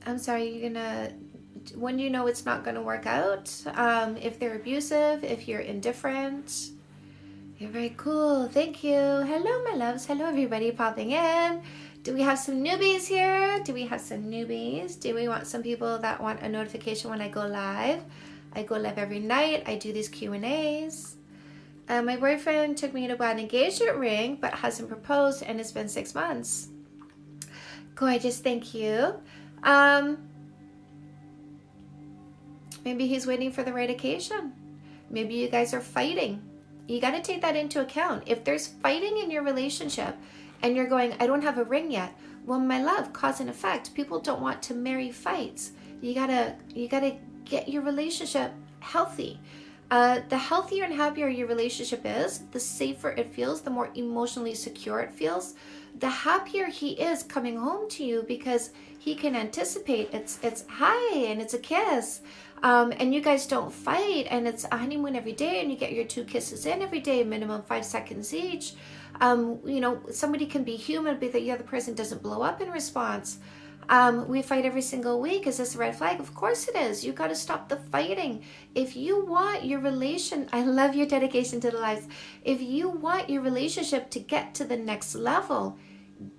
I'm sorry, you're gonna, when you know it's not gonna work out, if they're abusive, if you're indifferent. You're very cool. Thank you. Hello, my loves. Hello, everybody popping in. Do we have some newbies here? Do we have some newbies? Do we want some people that want a notification when I go live? I go live every night. I do these Q&As. My boyfriend took me to buy an engagement ring, but hasn't proposed, and it's been 6 months. Gorgeous, thank you. Maybe he's waiting for the right occasion. Maybe you guys are fighting. You got to take that into account. If there's fighting in your relationship and you're going, I don't have a ring yet. Well, my love, cause and effect. People don't want to marry fights. You gotta get your relationship healthy. The healthier and happier your relationship is, the safer it feels, the more emotionally secure it feels, the happier he is coming home to you, because he can anticipate it's hi and it's a kiss. And you guys don't fight, and it's a honeymoon every day, and you get your 2 kisses in every day, minimum 5 seconds each. Somebody can be human, but the other person doesn't blow up in response. We fight every single week. Is this a red flag? Of course it is. You got to stop the fighting. If you want your I love your dedication to the lives. If you want your relationship to get to the next level,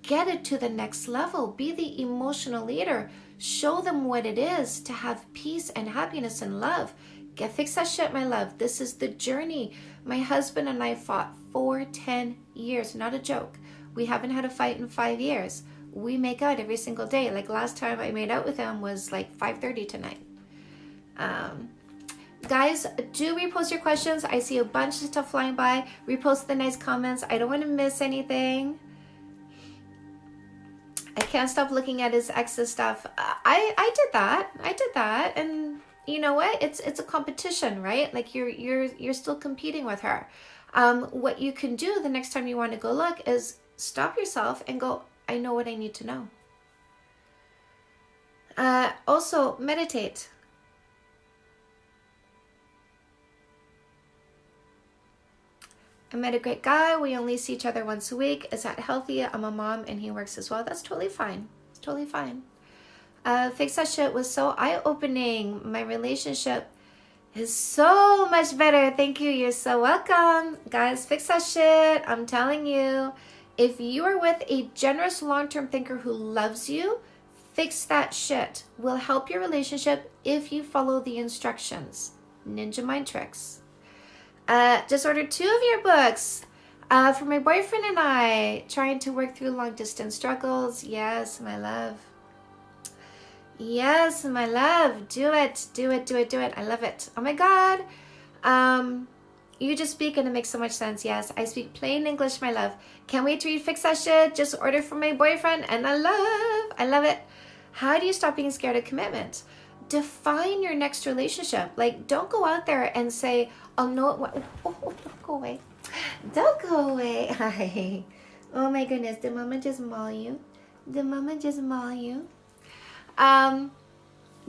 get it to the next level. Be the emotional leader. Show them what it is to have peace and happiness and love. Fix that shit, my love. This is the journey. My husband and I fought for 10 years. Not a joke. We haven't had a fight in 5 years. We make out every single day. Like last time I made out with him was like 5:30 tonight. Guys, do repost your questions. I see a bunch of stuff flying by. Repost the nice comments. I don't want to miss anything. I can't stop looking at his ex's stuff. I did that, and you know what? It's a competition, right? Like you're still competing with her. What you can do the next time you want to go look is stop yourself and go, I know what I need to know. Also, meditate. I met a great guy. We only see each other once a week. Is that healthy? I'm a mom and he works as well. That's totally fine. It's totally fine. Fix That Shit was so eye-opening. My relationship is so much better. Thank you. You're so welcome. Guys, fix that shit. I'm telling you. If you are with a generous long-term thinker who loves you, Fix That Shit will help your relationship if you follow the instructions. Ninja mind tricks. Just ordered 2 of your books for my boyfriend and I, trying to work through long distance struggles. Yes, my love. Yes, my love. Do it. Do it. Do it. Do it. I love it. Oh my God. You just speak and it makes so much sense. Yes, I speak plain English, my love. Can't wait to read Fix That Shit. Just ordered for my boyfriend and I love it. How do you stop being scared of commitment? Define your next relationship. Like, don't go out there and say, oh no, don't go away. Don't go away. Hi. Oh my goodness, did mama just maul you? Did mama just maul you?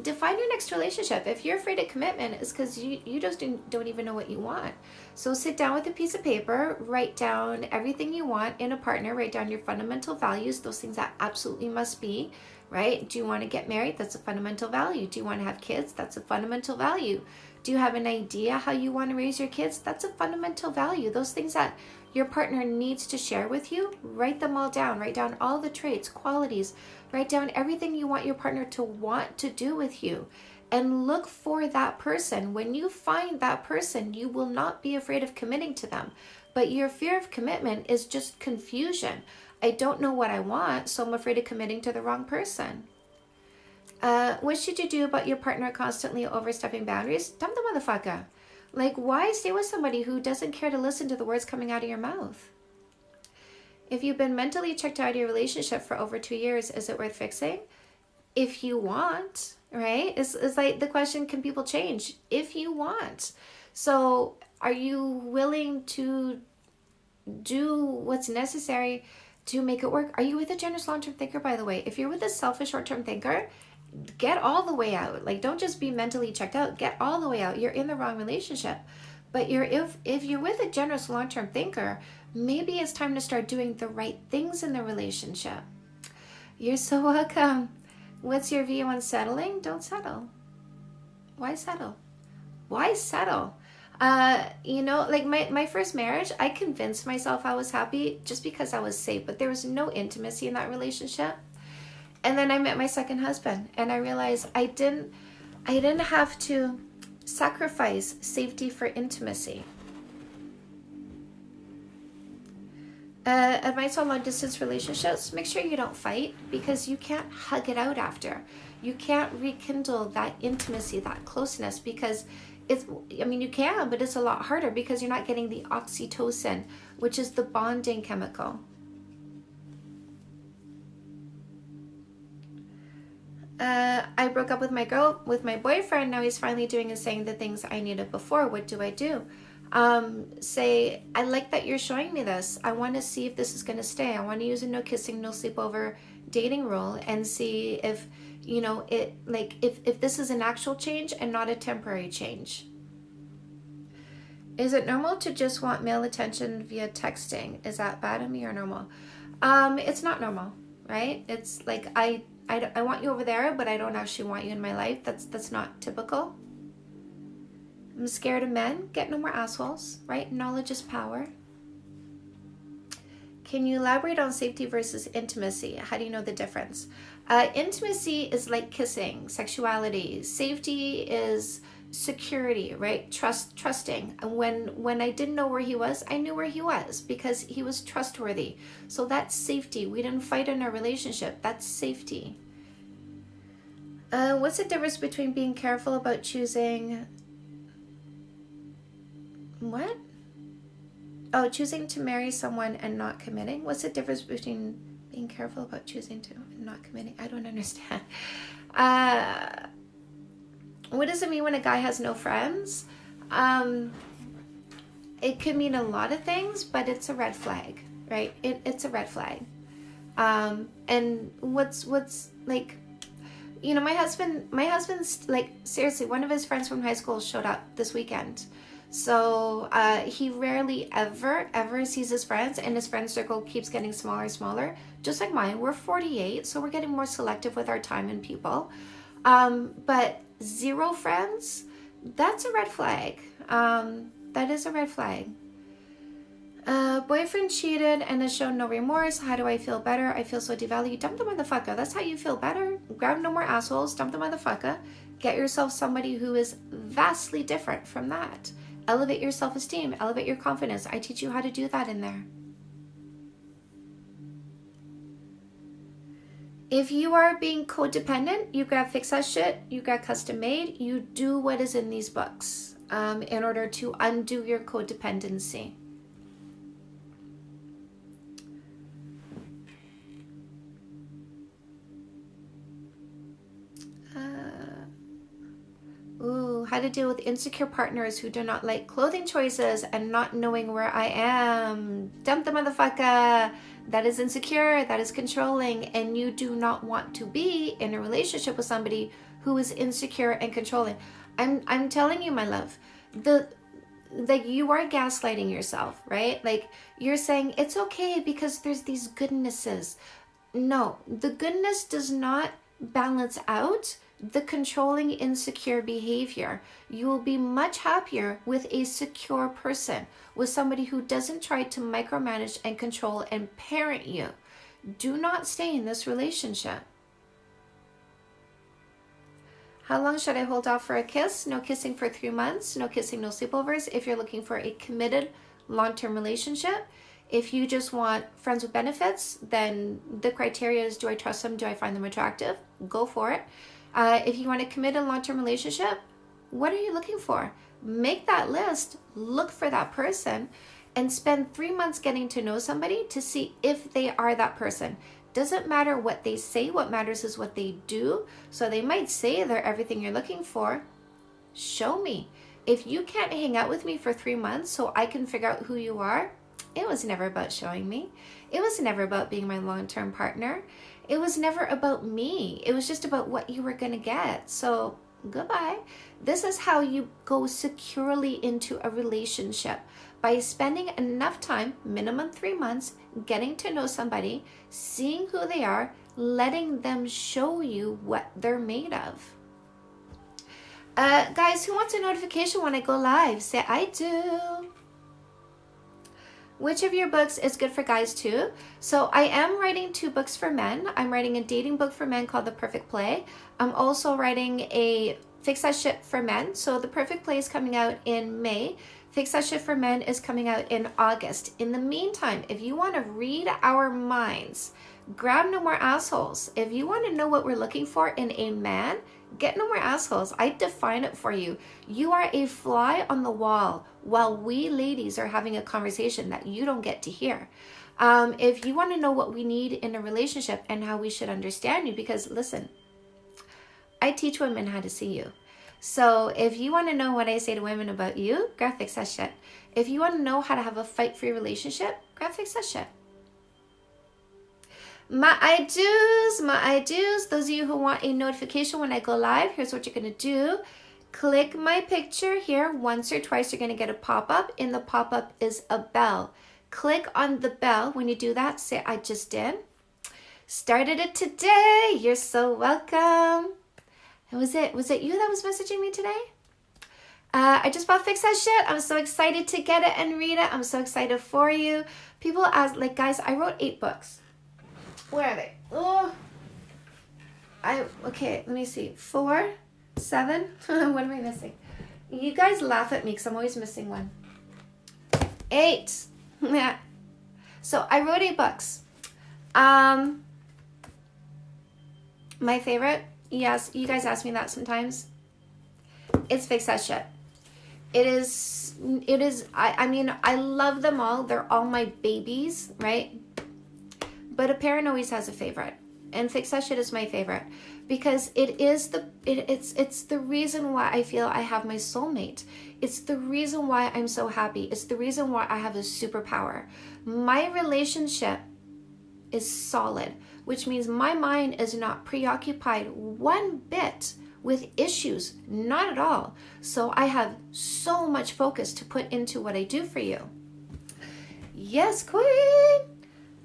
Define your next relationship. If you're afraid of commitment, it's because you just don't even know what you want. So sit down with a piece of paper, write down everything you want in a partner, write down your fundamental values, those things that absolutely must be, right? Do you want to get married? That's a fundamental value. Do you want to have kids? That's a fundamental value. Do you have an idea how you want to raise your kids? That's a fundamental value. Those things that your partner needs to share with you, write them all down. Write down all the traits, qualities. Write down everything you want your partner to want to do with you. And look for that person. When you find that person, you will not be afraid of committing to them. But your fear of commitment is just confusion. I don't know what I want, so I'm afraid of committing to the wrong person. What should you do about your partner constantly overstepping boundaries? Dump the motherfucker. Like, why stay with somebody who doesn't care to listen to the words coming out of your mouth? If you've been mentally checked out of your relationship for over 2 years, is it worth fixing? If you want, right? It's like the question, can people change? If you want. So are you willing to do what's necessary to make it work? Are you with a generous long-term thinker, by the way? If you're with a selfish short-term thinker, get all the way out. Like, don't just be mentally checked out. Get all the way out. You're in the wrong relationship. But if you're with a generous long-term thinker, maybe it's time to start doing the right things in the relationship. You're so welcome. What's your view on settling? Don't settle. Why settle? Why settle? Like my first marriage, I convinced myself I was happy just because I was safe, but there was no intimacy in that relationship. And then I met my second husband, and I realized I didn't have to sacrifice safety for intimacy. Advice on long distance relationships: make sure you don't fight, because you can't hug it out after. You can't rekindle that intimacy, that closeness, because you can, but it's a lot harder because you're not getting the oxytocin, which is the bonding chemical. I broke up with my boyfriend. Now he's finally doing and saying the things I needed before. What do I do? Say, I like that you're showing me this. I want to see if this is going to stay. I want to use a no kissing, no sleepover dating rule and see if, if this is an actual change and not a temporary change. Is it normal to just want male attention via texting? Is that bad of me or normal? It's not normal, right? It's like, I want you over there, but I don't actually want you in my life. That's not typical. I'm scared of men. Get no more assholes, right? Knowledge is power. Can you elaborate on safety versus intimacy? How do you know the difference? Intimacy is like kissing, sexuality. Safety is security, right? Trusting. And when I didn't know where he was, I knew where he was because he was trustworthy. So that's safety. We didn't fight in our relationship. That's safety. What's the difference between being careful about choosing... What? Oh, choosing to marry someone and not committing? What's the difference between being careful about choosing to and not committing? I don't understand. What does it mean when a guy has no friends? It could mean a lot of things, but it's a red flag, right? It's a red flag. And what's like, my husband's like, seriously, one of his friends from high school showed up this weekend. So he rarely ever sees his friends, and his friend circle keeps getting smaller and smaller, just like mine. We're 48, so we're getting more selective with our time and people. But 0 friends, that's a red flag. That is a red flag. Boyfriend cheated and has shown no remorse. How do I feel better? I feel so devalued. Dump the motherfucker. That's how you feel better. Grab no more assholes. Dump the motherfucker. Get yourself somebody who is vastly different from that. Elevate your self-esteem. Elevate your confidence. I teach you how to do that in there. If you are being codependent, you gotta fix that shit. You got custom made. You do what is in these books in order to undo your codependency. How to deal with insecure partners who do not like clothing choices and not knowing where I am. Dump the motherfucker. That is insecure, that is controlling, and you do not want to be in a relationship with somebody who is insecure and controlling. I'm telling you, my love, like you are gaslighting yourself, right? Like you're saying it's okay because there's these goodnesses. No, the goodness does not balance out the controlling, insecure behavior. You will be much happier with a secure person, with somebody who doesn't try to micromanage and control and parent you. Do not stay in this relationship. How long should I hold off for a kiss? No kissing for 3 months. No kissing, no sleepovers. If you're looking for a committed long-term relationship. If you just want friends with benefits, then the criteria is, do I trust them? Do I find them attractive? Go for it. If you want to commit a long-term relationship, what are you looking for? Make that list, look for that person, and spend 3 months getting to know somebody to see if they are that person. Doesn't matter what they say, what matters is what they do. So they might say they're everything you're looking for. Show me. If you can't hang out with me for 3 months so I can figure out who you are, it was never about showing me. It was never about being my long-term partner. It was never about me. It was just about what you were going to get. So goodbye. This is how you go securely into a relationship, by spending enough time, minimum 3 months, getting to know somebody, seeing who they are, letting them show you what they're made of. Guys, who wants a notification when I go live? Say, I do. Which of your books is good for guys too? So I am writing 2 books for men. I'm writing a dating book for men called The Perfect Play. I'm also writing a Fix That Shit for men. So The Perfect Play is coming out in May. Fix That Shit for Men is coming out in August. In the meantime, if you want to read our minds, grab No More Assholes. If you want to know what we're looking for in a man, get No More Assholes. I define it for you. You are a fly on the wall while we ladies are having a conversation that you don't get to hear. If you want to know what we need in a relationship and how we should understand you, because listen, I teach women how to see you. So if you want to know what I say to women about you, grab Fix That Shit. If you want to know how to have a fight-free relationship, grab Fix That Shit. My I-do's, those of you who want a notification when I go live, here's what you're going to do. Click my picture here once or twice. You're going to get a pop-up. In the pop-up is a bell. Click on the bell. When you do that, say, I just did. Started it today. You're so welcome. Was it you that was messaging me today? I just bought Fix That Shit. I'm so excited to get it and read it. I'm so excited for you. People ask, like, guys, I wrote 8 books. Where are they? Oh, okay, let me see. 4, 7. What am I missing? You guys laugh at me because I'm always missing one. 8. Yeah. So I wrote 8 books. My favorite, yes, you guys ask me that sometimes. It's Fix That Shit. It is, I mean, I love them all. They're all my babies, right? But a parent always has a favorite, and Fix That Shit is my favorite because it's the reason why I feel I have my soulmate. It's the reason why I'm so happy. It's the reason why I have a superpower. My relationship is solid, which means my mind is not preoccupied one bit with issues, not at all. So I have so much focus to put into what I do for you. Yes, queen.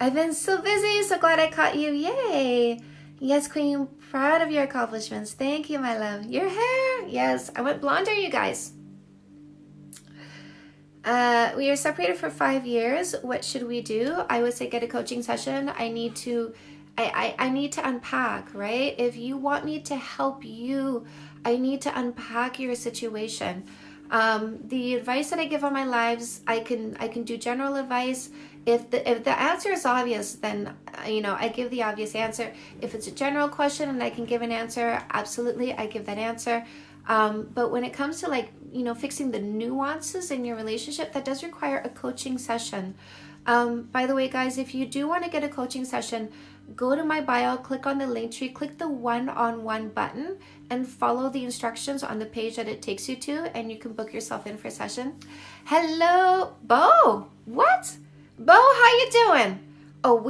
I've been so busy, so glad I caught you. Yay. Yes, queen, proud of your accomplishments. Thank you, my love. Your hair. Yes, I went blonder, you guys. We are separated for 5 years. What should we do? I would say get a coaching session. I need to unpack, right? If you want me to help you, I need to unpack your situation. The advice that I give on my lives, I can do general advice. If the answer is obvious, then I give the obvious answer. If it's a general question and I can give an answer, absolutely, I give that answer. But when it comes to fixing the nuances in your relationship, that does require a coaching session. By the way, guys, if you do want to get a coaching session, go to my bio, click on the link tree, click the one-on-one button, and follow the instructions on the page that it takes you to, and you can book yourself in for a session. Hello, Bo. What? Bo, how you doing? Oh,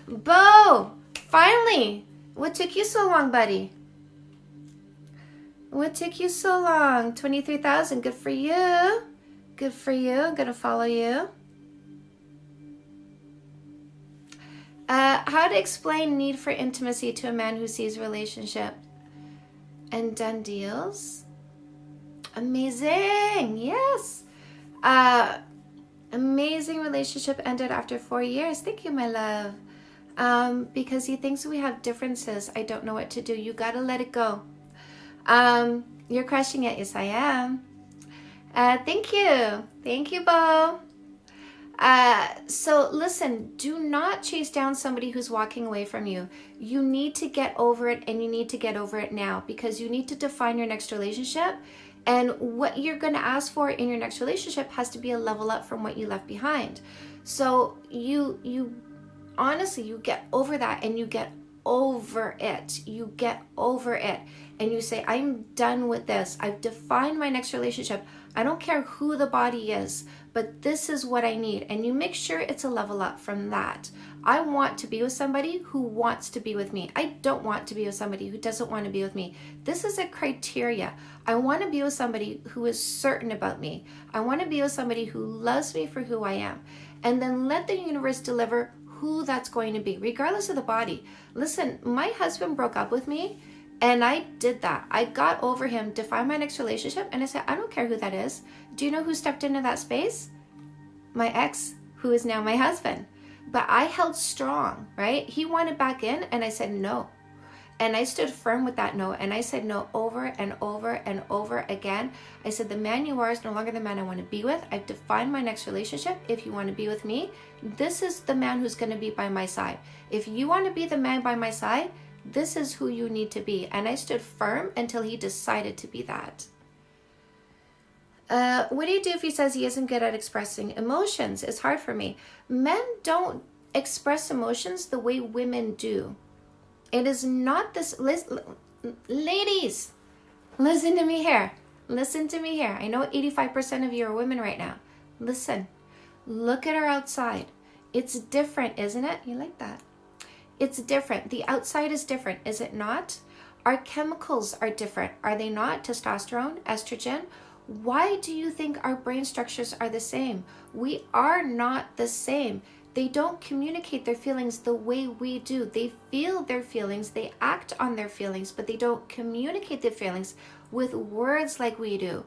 Bo, finally. What took you so long, buddy? What took you so long? 23,000. Good for you. Good for you. I'm going to follow you. How to explain need for intimacy to a man who sees relationship and done deals. Amazing. Yes. Amazing relationship ended after 4 years. Thank you, my love. Because he thinks we have differences. I don't know what to do. You got to let it go. You're crushing it. Yes, I am. Thank you. Thank you, Bo. So listen, do not chase down somebody who's walking away from you. You need to get over it, and you need to get over it now, because you need to define your next relationship. And what you're going to ask for in your next relationship has to be a level up from what you left behind. So you honestly, you get over that, and you get over it. You get over it. And you say, I'm done with this. I've defined my next relationship. I don't care who the body is, but this is what I need. And you make sure it's a level up from that. I want to be with somebody who wants to be with me. I don't want to be with somebody who doesn't want to be with me. This is a criteria. I want to be with somebody who is certain about me. I want to be with somebody who loves me for who I am. And then let the universe deliver who that's going to be, regardless of the body. Listen, my husband broke up with me, and I did that. I got over him to find my next relationship, and I said, I don't care who that is. Do you know who stepped into that space? My ex, who is now my husband. But I held strong, right? He wanted back in, and I said no. And I stood firm with that no, and I said no over and over and over again. I said, the man you are is no longer the man I want to be with. I've defined my next relationship. If you want to be with me, this is the man who's going to be by my side. If you want to be the man by my side, this is who you need to be. And I stood firm until he decided to be that. What do you do if he says he isn't good at expressing emotions? It's hard for me. Men don't express emotions the way women do. It is not this. Ladies, listen to me here. Listen to me here. I know 85% of you are women right now. Listen, look at our outside. It's different, isn't it? You like that? It's different. The outside is different, is it not? Our chemicals are different, are they not? Testosterone, estrogen. Why do you think our brain structures are the same? We are not the same. They don't communicate their feelings the way we do. They feel their feelings, they act on their feelings, but they don't communicate their feelings with words like we do.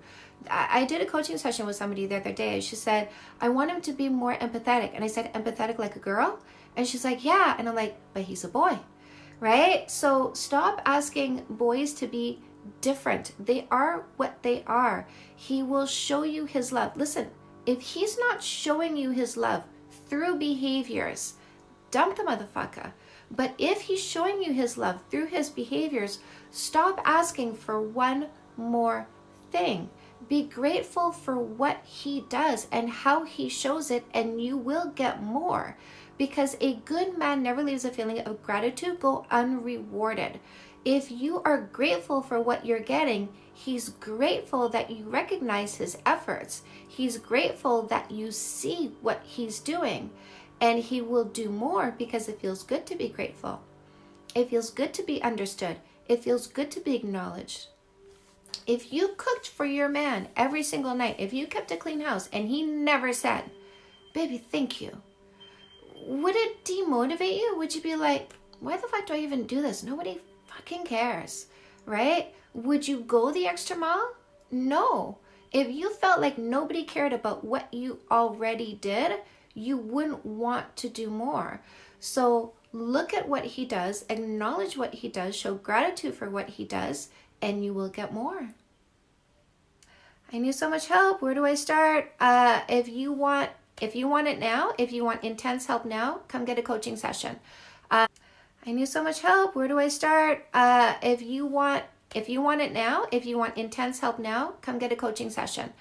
I did a coaching session with somebody the other day. She said, I want him to be more empathetic. And I said, empathetic like a girl? And she's like, yeah. And I'm like, but he's a boy, right? So stop asking boys to be different. They are what they are. He will show you his love. Listen, if he's not showing you his love through behaviors, dump the motherfucker. But if he's showing you his love through his behaviors, stop asking for one more thing. Be grateful for what he does and how he shows it, and you will get more. Because a good man never leaves a feeling of gratitude go unrewarded. If you are grateful for what you're getting, he's grateful that you recognize his efforts. He's grateful that you see what he's doing. And he will do more because it feels good to be grateful. It feels good to be understood. It feels good to be acknowledged. If you cooked for your man every single night, if you kept a clean house and he never said, baby, thank you, would it demotivate you? Would you be like, why the fuck do I even do this? Nobody fucking cares, right? Would you go the extra mile? No. If you felt like nobody cared about what you already did, you wouldn't want to do more. So look at what he does, acknowledge what he does, show gratitude for what he does, and you will get more. I need so much help. Where do I start? If you want it now, if you want intense help now, come get a coaching session. I need so much help. Where do I start? If you want it now, if you want intense help now, come get a coaching session.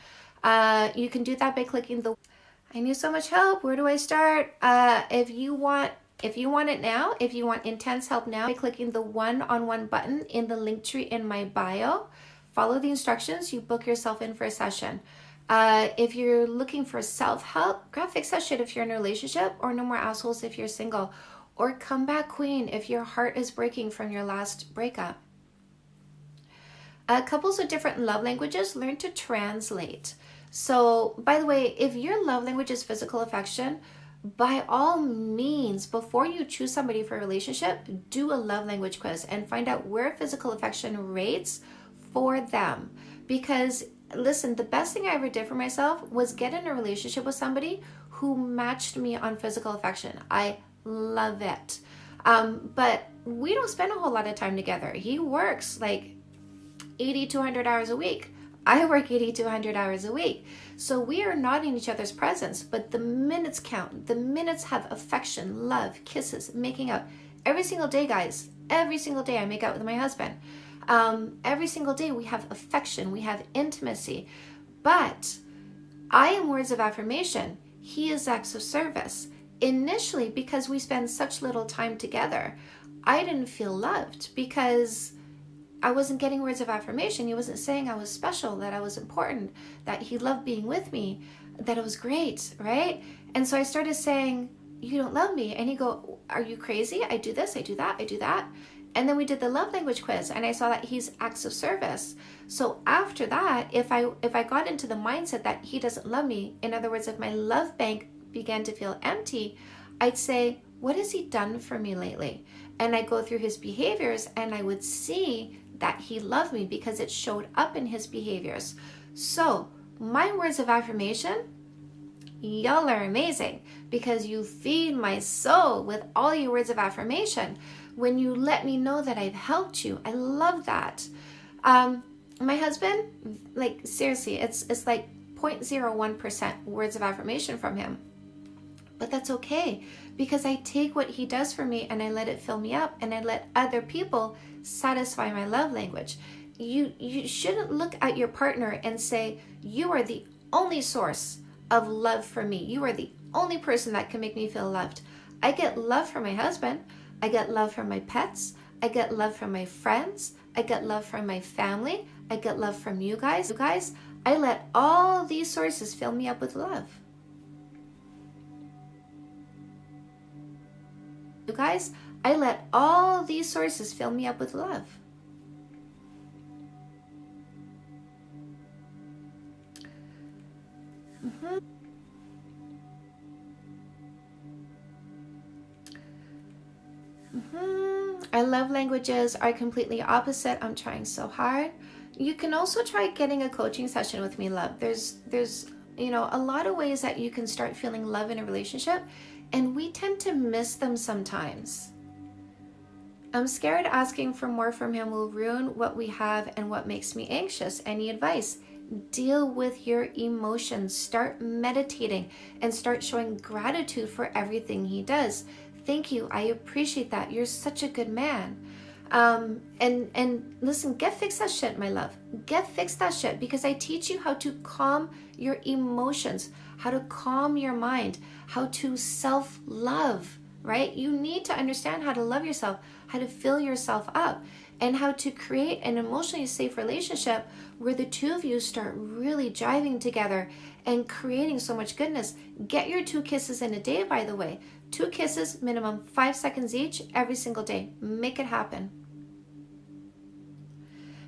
You can do that by clicking the I need so much help. Where do I start? If you want it now, if you want intense help now, by clicking the one-on-one button in the link tree in my bio. Follow the instructions, you book yourself in for a session. If you're looking for self-help, grab Fix That Shit if you're in a relationship, or No More Assholes if you're single, or Comeback Queen if your heart is breaking from your last breakup. Couples with different love languages learn to translate. So, by the way, if your love language is physical affection, by all means, before you choose somebody for a relationship, do a love language quiz and find out where physical affection rates for them. Because, listen, the best thing I ever did for myself was get in a relationship with somebody who matched me on physical affection. I love it. But we don't spend a whole lot of time together. He works like 80 to 100 hours a week. I work 80 to 100 hours a week. So we are not in each other's presence, but the minutes count. The minutes have affection, love, kisses, making out. Every single day, guys, every single day I make out with my husband. Every single day we have affection, we have intimacy. But I am words of affirmation. He is acts of service. Initially, because we spend such little time together, I didn't feel loved because I wasn't getting words of affirmation. He wasn't saying I was special, that I was important, that he loved being with me, that it was great, right? And so I started saying, you don't love me. And he'd go, are you crazy? I do this, I do that, I do that. And then we did the love language quiz, and I saw that he's acts of service. So after that, if I got into the mindset that he doesn't love me, in other words, if my love bank began to feel empty, I'd say, what has he done for me lately? And I go through his behaviors and I would see that he loved me because it showed up in his behaviors. So my words of affirmation, y'all are amazing because you feed my soul with all your words of affirmation. When you let me know that I've helped you, I love that. My husband, like seriously, it's like 0.01% words of affirmation from him. But that's okay because I take what he does for me and I let it fill me up, and I let other people satisfy my love language. You shouldn't look at your partner and say, you are the only source of love for me. You are the only person that can make me feel loved. I get love from my husband. I get love from my pets. I get love from my friends. I get love from my family. I get love from you guys. I let all these sources fill me up with love. You guys, I let all these sources fill me up with love. Our love languages are completely opposite. I'm trying so hard. You can also try getting a coaching session with me, love. There's a lot of ways that you can start feeling love in a relationship, and we tend to miss them sometimes. I'm scared asking for more from him will ruin what we have and what makes me anxious. Any advice? Deal with your emotions. Start meditating and start showing gratitude for everything he does. Thank you. I appreciate that. You're such a good man. And listen, get fixed that shit, my love. Get fixed that shit, because I teach you how to calm your emotions, how to calm your mind, how to self-love, right? You need to understand how to love yourself, how to fill yourself up, and how to create an emotionally safe relationship where the two of you start really jiving together and creating so much goodness. Get your 2 kisses in a day, by the way. 2 kisses, minimum 5 seconds each, every single day. Make it happen.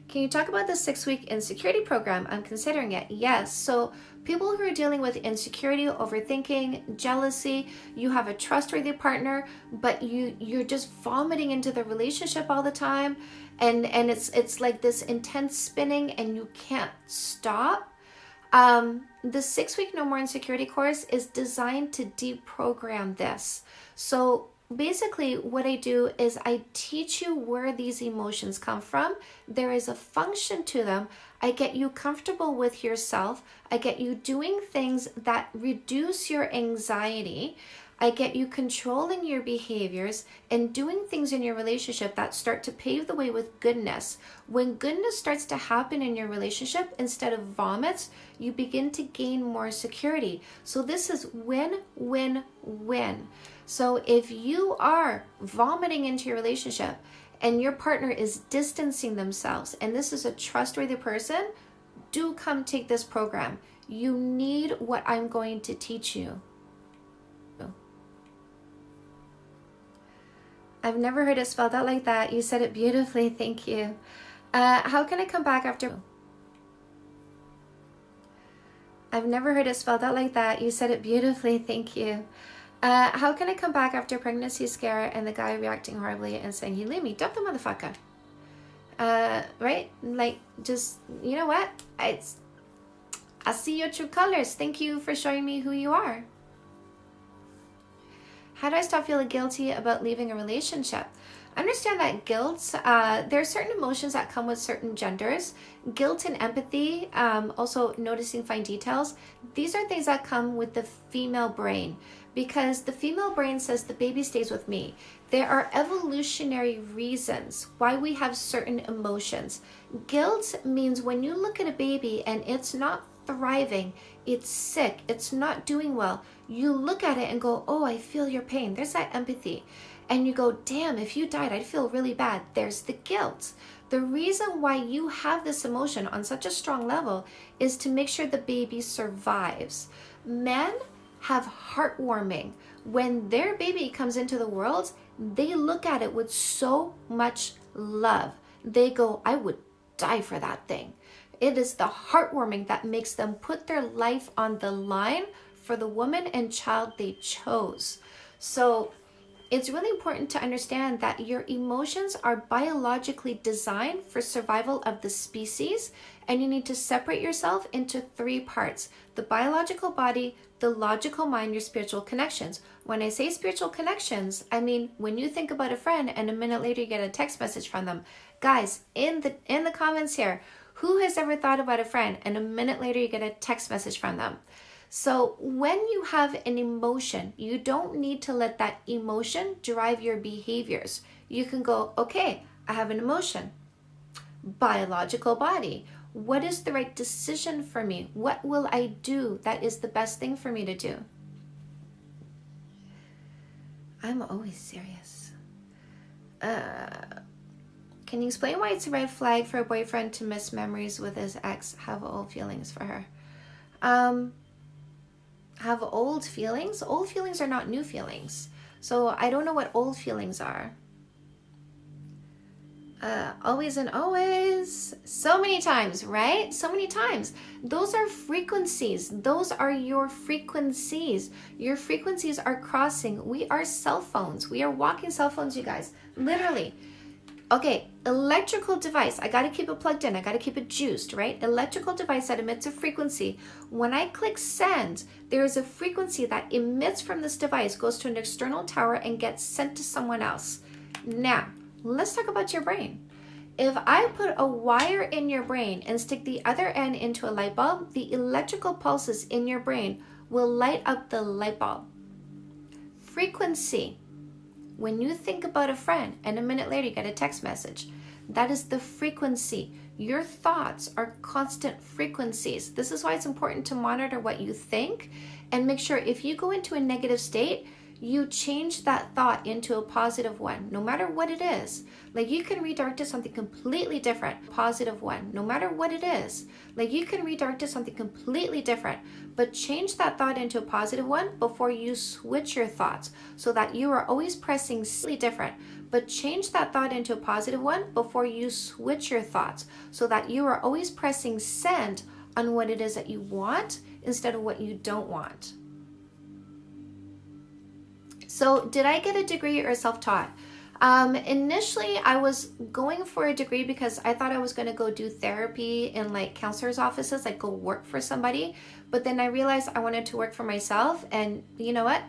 Can you talk about the 6-week insecurity program? I'm considering it. Yes. So people who are dealing with insecurity, overthinking, jealousy, you have a trustworthy partner, but you're just vomiting into the relationship all the time, and it's like this intense spinning and you can't stop. The 6-week No More Insecurity course is designed to deprogram this. So basically what I do is I teach you where these emotions come from. There is a function to them. I get you comfortable with yourself. I get you doing things that reduce your anxiety. I get you controlling your behaviors and doing things in your relationship that start to pave the way with goodness. When goodness starts to happen in your relationship, instead of vomits, you begin to gain more security. So this is win, win, win. So if you are vomiting into your relationship and your partner is distancing themselves, and this is a trustworthy person, do come take this program. You need what I'm going to teach you. I've never heard it spelled out like that. You said it beautifully. Thank you. How can I come back after? I've never heard it spelled out like that. You said it beautifully. Thank you. How can I come back after pregnancy scare and the guy reacting horribly and saying he leave me? Dump the motherfucker. Right? Like, just, you know what? I see your true colors. Thank you for showing me who you are. How do I stop feeling guilty about leaving a relationship? Understand that guilt, there are certain emotions that come with certain genders. Guilt and empathy, also noticing fine details. These are things that come with the female brain, because the female brain says the baby stays with me. There are evolutionary reasons why we have certain emotions. Guilt means when you look at a baby and it's not thriving, it's sick, it's not doing well, you look at it and go, oh, I feel your pain. There's that empathy. And you go, damn, if you died, I'd feel really bad. There's the guilt. The reason why you have this emotion on such a strong level is to make sure the baby survives. Men have heartwarming. When their baby comes into the world, they look at it with so much love. They go, I would die for that thing. It is the heartwarming that makes them put their life on the line for the woman and child they chose. So it's really important to understand that your emotions are biologically designed for survival of the species, and you need to separate yourself into 3 parts: the biological body, the logical mind, your spiritual connections. When I say spiritual connections, I mean when you think about a friend and a minute later you get a text message from them. Guys, in the comments here, who has ever thought about a friend and a minute later you get a text message from them? So when you have an emotion, you don't need to let that emotion drive your behaviors. You can go, okay, I have an emotion. Biological body. What is the right decision for me? What will I do that is the best thing for me to do? I'm always serious. Can you explain why it's a red flag for a boyfriend to miss memories with his ex, have old feelings for her? Have old feelings? Old feelings are not new feelings. So I don't know what old feelings are. Always and always. So many times, right? So many times. Those are frequencies. Those are your frequencies. Your frequencies are crossing. We are cell phones. We are walking cell phones, you guys. Literally. Okay, electrical device. I got to keep it plugged in. I got to keep it juiced, right? Electrical device that emits a frequency. When I click send, there is a frequency that emits from this device, goes to an external tower, and gets sent to someone else. Now, let's talk about your brain. If I put a wire in your brain and stick the other end into a light bulb, the electrical pulses in your brain will light up the light bulb. Frequency. When you think about a friend and a minute later you get a text message, that is the frequency. Your thoughts are constant frequencies. This is why it's important to monitor what you think and make sure if you go into a negative state, you change that thought into a positive one, no matter what it is. Like you can redirect to something completely different, positive one, no matter what it is. Like you can redirect to something completely different, but change that thought into a positive one before you switch your thoughts so that you are always pressing slightly different. But change that thought into a positive one before you switch your thoughts so that you are always pressing send on what it is that you want instead of what you don't want. So did I get a degree or self-taught? Initially, I was going for a degree because I thought I was going to go do therapy in like counselor's offices, like go work for somebody. But then I realized I wanted to work for myself. And you know what?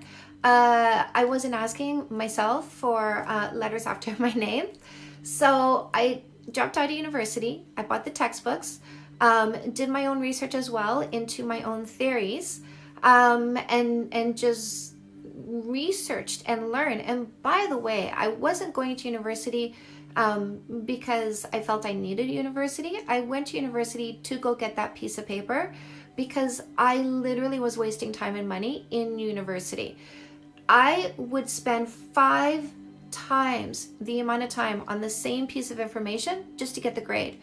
I wasn't asking myself for letters after my name. So I dropped out of university. I bought the textbooks, did my own research as well into my own theories, and just researched and learned. And by the way, I wasn't going to university because I felt I needed university. I went to university to go get that piece of paper because I literally was wasting time and money in university. I would spend 5 times the amount of time on the same piece of information just to get the grade.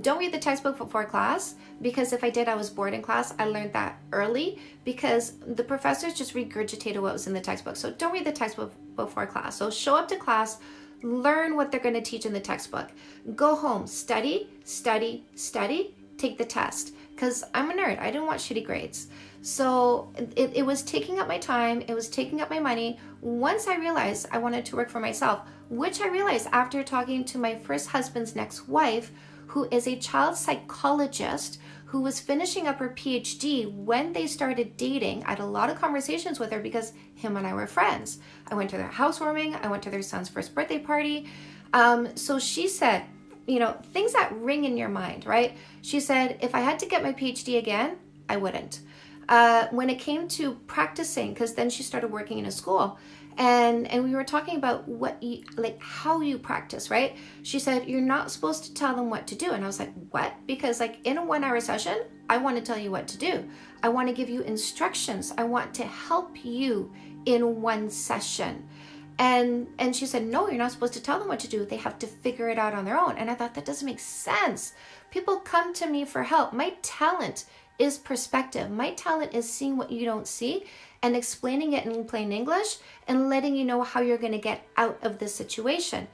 Don't read the textbook before class, because if I did, I was bored in class. I learned that early because the professors just regurgitated what was in the textbook. So don't read the textbook before class. So show up to class, learn what they're going to teach in the textbook. Go home, study, study, study, take the test. Because I'm a nerd. I didn't want shitty grades. So it was taking up my time. It was taking up my money. Once I realized I wanted to work for myself, which I realized after talking to my first husband's next wife, who is a child psychologist who was finishing up her PhD when they started dating. I had a lot of conversations with her because him and I were friends. I went to their housewarming. I went to their son's first birthday party. So she said, you know, things that ring in your mind, right? She said, if I had to get my PhD again, I wouldn't. When it came to practicing, because then she started working in a school, and we were talking about what you, like how you practice, right? She said, you're not supposed to tell them what to do. And I was like, what? Because like in a 1-hour session, I want to tell you what to do. I want to give you instructions. I want to help you in one session. And she said, no, you're not supposed to tell them what to do. They have to figure it out on their own. And I thought that doesn't make sense. People come to me for help. My talent is perspective. My talent is seeing what you don't see and explaining it in plain English and letting you know how you're going to get out of this situation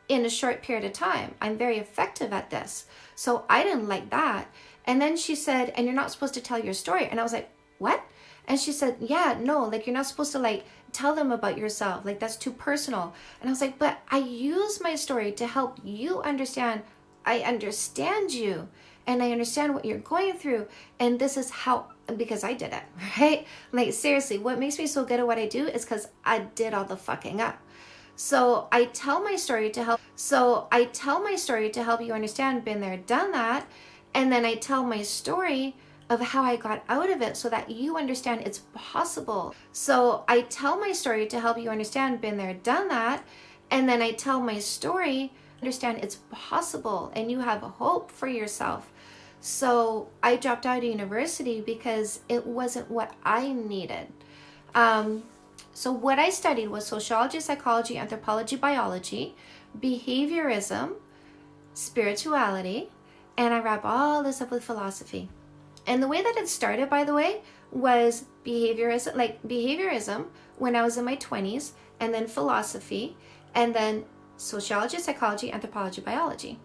in a short period of time. I'm very effective at this. So I didn't like that. And then she said, and you're not supposed to tell your story. And I was like, what? And she said, yeah, no, like you're not supposed to like tell them about yourself. Like that's too personal. And I was like, but I use my story to help you understand. I understand you and I understand what you're going through. And this is how, because I did it, right? Like seriously, what makes me so good at what I do is because I did all the fucking up. So I tell my story to help. You understand, been there, done that. And then I tell my story of how I got out of it so that you understand it's possible. So I tell my story to help you understand, been there, done that. And then I tell my story, understand it's possible and you have hope for yourself. So I dropped out of university because it wasn't what I needed. So what I studied was sociology, psychology, anthropology, biology, behaviorism, spirituality, and I wrap all this up with philosophy. And the way that it started, by the way, was behaviorism when I was in my 20s, and then philosophy, and then sociology, psychology, anthropology, biology.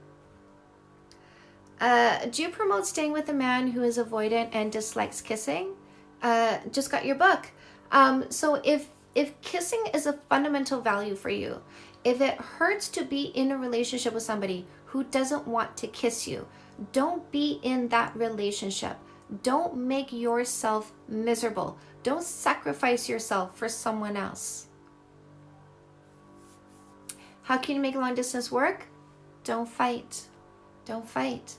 Do you promote staying with a man who is avoidant and dislikes kissing? Just got your book. So if kissing is a fundamental value for you, if it hurts to be in a relationship with somebody who doesn't want to kiss you, don't be in that relationship. Don't make yourself miserable. Don't sacrifice yourself for someone else. How can you make long distance work? Don't fight. Don't fight.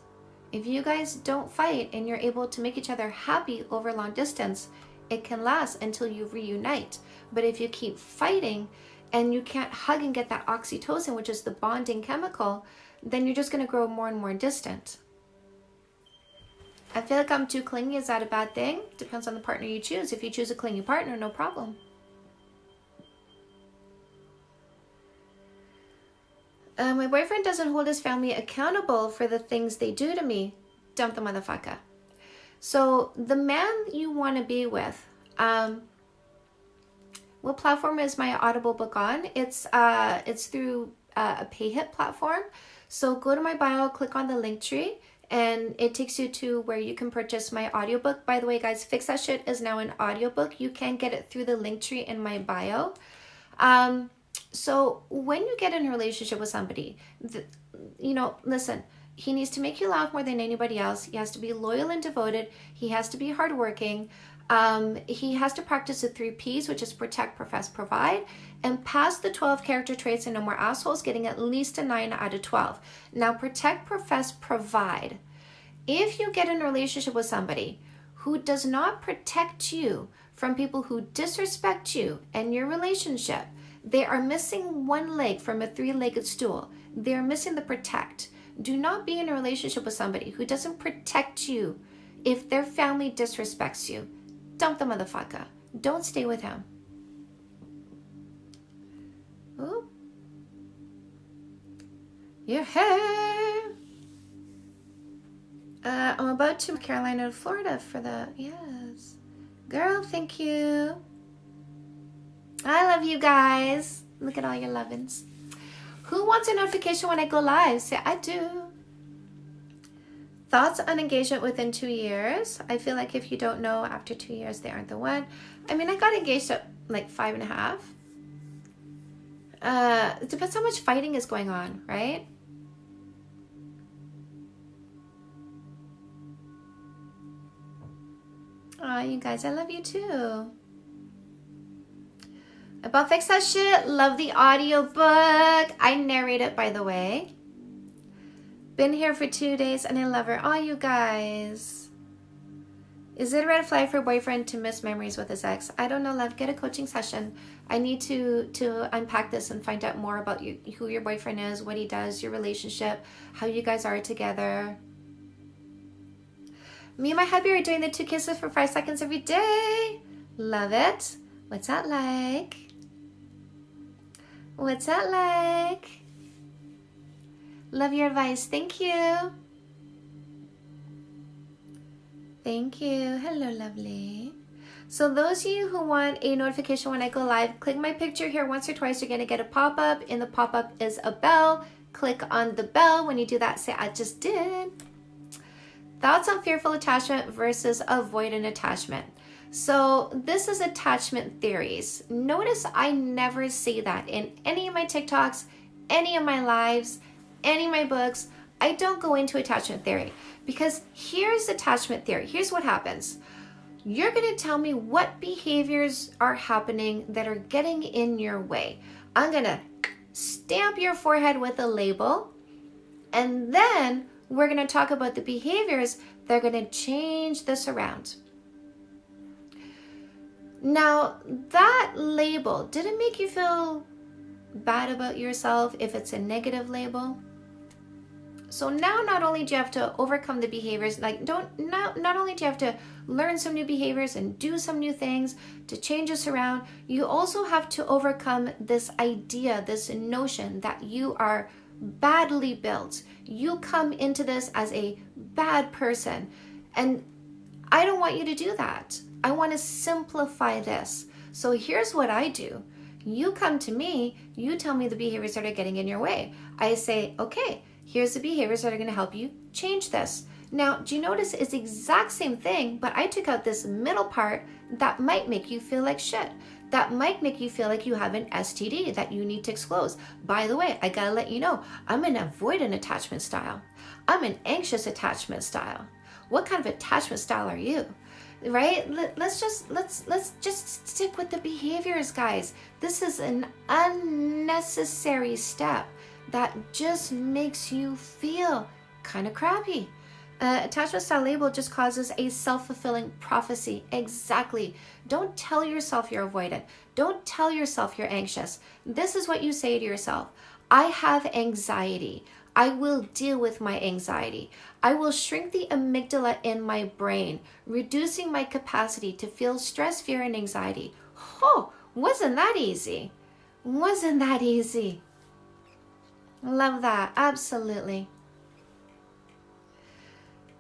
If you guys don't fight and you're able to make each other happy over long distance, it can last until you reunite. But if you keep fighting and you can't hug and get that oxytocin, which is the bonding chemical, then you're just going to grow more and more distant. I feel like I'm too clingy. Is that a bad thing? Depends on the partner you choose. If you choose a clingy partner, no problem. My boyfriend doesn't hold his family accountable for the things they do to me. Dump the motherfucker. So the man you want to be with, what platform is my Audible book on? It's through a PayHip platform. So go to my bio, click on the link tree, and it takes you to where you can purchase my audiobook. By the way, guys, Fix That Shit is now an audiobook. You can get it through the link tree in my bio. So when you get in a relationship with somebody, listen, he needs to make you laugh more than anybody else. He has to be loyal and devoted. He has to be hardworking. He has to practice the 3 Ps, which is protect, profess, provide, and pass the 12 character traits and no more assholes, getting at least a 9 out of 12. Now, protect, profess, provide. If you get in a relationship with somebody who does not protect you from people who disrespect you and your relationship, they are missing one leg from a 3-legged stool. They're missing the protect. Do not be in a relationship with somebody who doesn't protect you if their family disrespects you. Dump the motherfucker. Don't stay with him. Ooh. Your hair. I'm about to Carolina to Florida for the, yes. Girl, thank you. I love you guys. Look at all your lovin's. Who wants a notification when I go live? Say, I do. Thoughts on engagement within 2 years. I feel like if you don't know after 2 years, they aren't the one. I mean, I got engaged at like 5.5. It depends how much fighting is going on, right? Oh, you guys, I love you too. About Fix That Shit, love the audiobook. I narrate it, by the way. Been here for 2 days and I love her. Oh, you guys. Is it a red flag for a boyfriend to miss memories with his ex? I don't know, love. Get a coaching session. I need to unpack this and find out more about you, who your boyfriend is, what he does, your relationship, how you guys are together. Me and my hubby are doing the 2 kisses for 5 seconds every day. Love it. What's that like? What's that like? Love your advice. Thank you. Thank you. Hello, lovely. So those of you who want a notification when I go live, click my picture here once or twice. You're going to get a pop-up. In the pop-up is a bell. Click on the bell. When you do that, say, I just did. Thoughts on fearful attachment versus avoidant attachment. So this is attachment theories. Notice I never say that in any of my TikToks, any of my lives, any of my books. I don't go into attachment theory, because here's attachment theory. Here's what happens. You're going to tell me what behaviors are happening that are getting in your way. I'm going to stamp your forehead with a label, and then we're going to talk about the behaviors that are going to change this around. Now, that label, did it make you feel bad about yourself if it's a negative label? So now not only do you have to overcome the behaviors, not only do you have to learn some new behaviors and do some new things to change us around, you also have to overcome this idea, this notion that you are badly built. You come into this as a bad person. And I don't want you to do that. I want to simplify this. So here's what I do. You come to me, you tell me the behaviors that are getting in your way. I say, okay, here's the behaviors that are going to help you change this. Now, do you notice it's the exact same thing, but I took out this middle part that might make you feel like shit. That might make you feel like you have an STD that you need to disclose. By the way, I gotta let you know, I'm an avoidant attachment style. I'm an anxious attachment style. What kind of attachment style are you? Right? Let's just stick with the behaviors, guys. This is an unnecessary step that just makes you feel kind of crappy. Attachment style label just causes a self-fulfilling prophecy. Exactly. Don't tell yourself you're avoidant. Don't tell yourself you're anxious. This is what you say to yourself. I have anxiety. I will deal with my anxiety. I will shrink the amygdala in my brain, reducing my capacity to feel stress, fear, and anxiety. Oh, wasn't that easy? Wasn't that easy? Love that. Absolutely.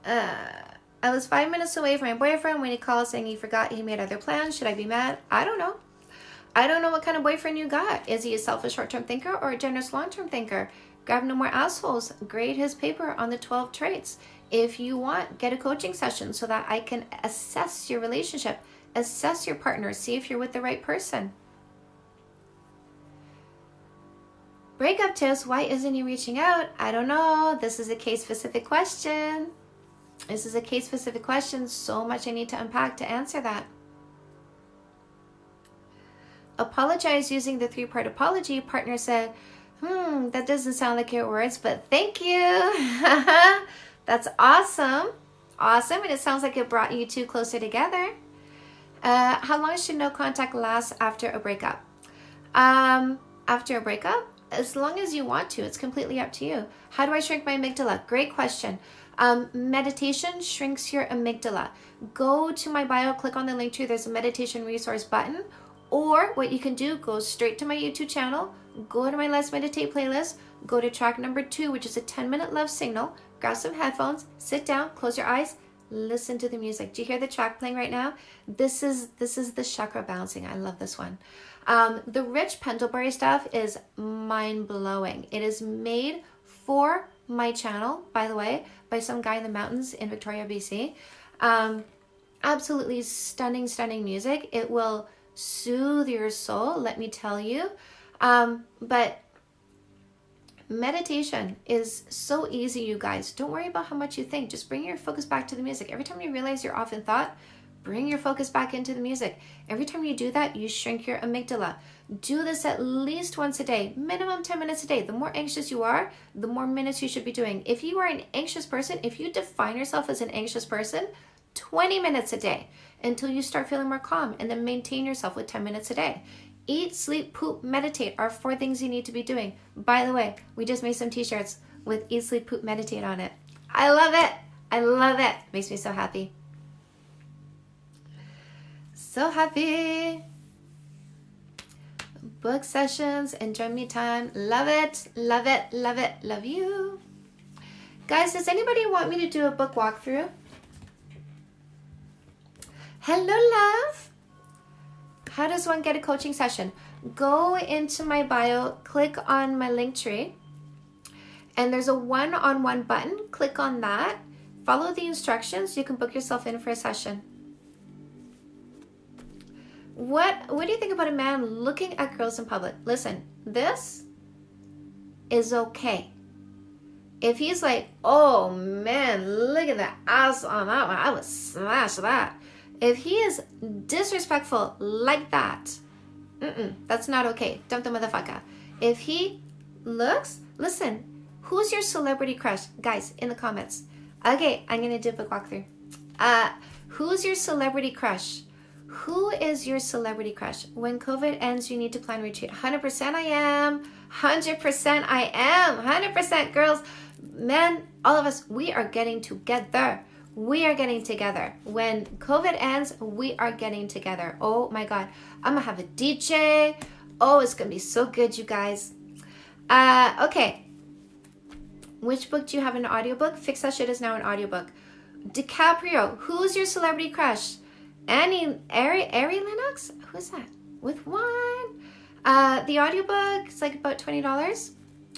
I was 5 minutes away from my boyfriend when he called saying he forgot he made other plans. Should I be mad? I don't know. I don't know what kind of boyfriend you got. Is he a selfish short-term thinker or a generous long-term thinker? Grab no more assholes. Grade his paper on the 12 traits. If you want, get a coaching session so that I can assess your relationship, assess your partner, see if you're with the right person. Breakup tips. Why isn't he reaching out? I don't know. This is a case-specific question. This is a case-specific question. So much I need to unpack to answer that. Apologize using the 3-part apology. Partner said, that doesn't sound like your words, but thank you. That's awesome. Awesome. And it sounds like it brought you two closer together. How long should no contact last after a breakup? After a breakup? As long as you want to. It's completely up to you. How do I shrink my amygdala? Great question. Meditation shrinks your amygdala. Go to my bio, click on the link tree. There's a meditation resource button. Or what you can do, go straight to my YouTube channel, go to my Let's Meditate playlist, go to track number 2, which is a 10-minute love signal, grab some headphones, sit down, close your eyes, listen to the music. Do you hear the track playing right now? This is the chakra bouncing. I love this one. The Rich Pendlebury stuff is mind-blowing. It is made for my channel, by the way, by some guy in the mountains in Victoria, BC. Absolutely stunning, stunning music. It will soothe your soul, let me tell you. But meditation is so easy, you guys. Don't worry about how much you think. Just bring your focus back to the music. Every time you realize you're off in thought, bring your focus back into the music. Every time you do that, you shrink your amygdala. Do this at least once a day, minimum 10 minutes a day. The more anxious you are, the more minutes you should be doing. If you are an anxious person, if you define yourself as an anxious person, 20 minutes a day until you start feeling more calm, and then maintain yourself with 10 minutes a day. Eat, sleep, poop, meditate are 4 things you need to be doing. By the way, we just made some t-shirts with eat, sleep, poop, meditate on it. I love it. I love it. Makes me so happy. So happy. Book sessions, enjoy me time. Love it, love it, love it, love you. Guys, does anybody want me to do a book walkthrough? Hello, love. How does one get a coaching session? Go into my bio, click on my link tree, and there's a one-on-one button. Click on that. Follow the instructions. You can book yourself in for a session. What do you think about a man looking at girls in public? Listen, this is okay. If he's like, oh man, look at the ass on that one, I would smash that. If he is disrespectful like that, that's not okay. Dump the motherfucker. If he looks, listen, who's your celebrity crush? Guys, in the comments. Okay, I'm going to do a book walkthrough. Who's your celebrity crush? Who is your celebrity crush? When COVID ends, you need to plan retreat. 100% I am. 100% I am. 100% girls. Men, all of us, we are getting together. We are getting together. When COVID ends, we are getting together. Oh my God. I'm going to have a DJ. Oh, it's going to be so good, you guys. Okay. Which book do you have in an audiobook? Fix That Shit is now an audiobook. DiCaprio. Who's your celebrity crush? Ari Lennox? Who's that? With one. The audiobook is like about $20.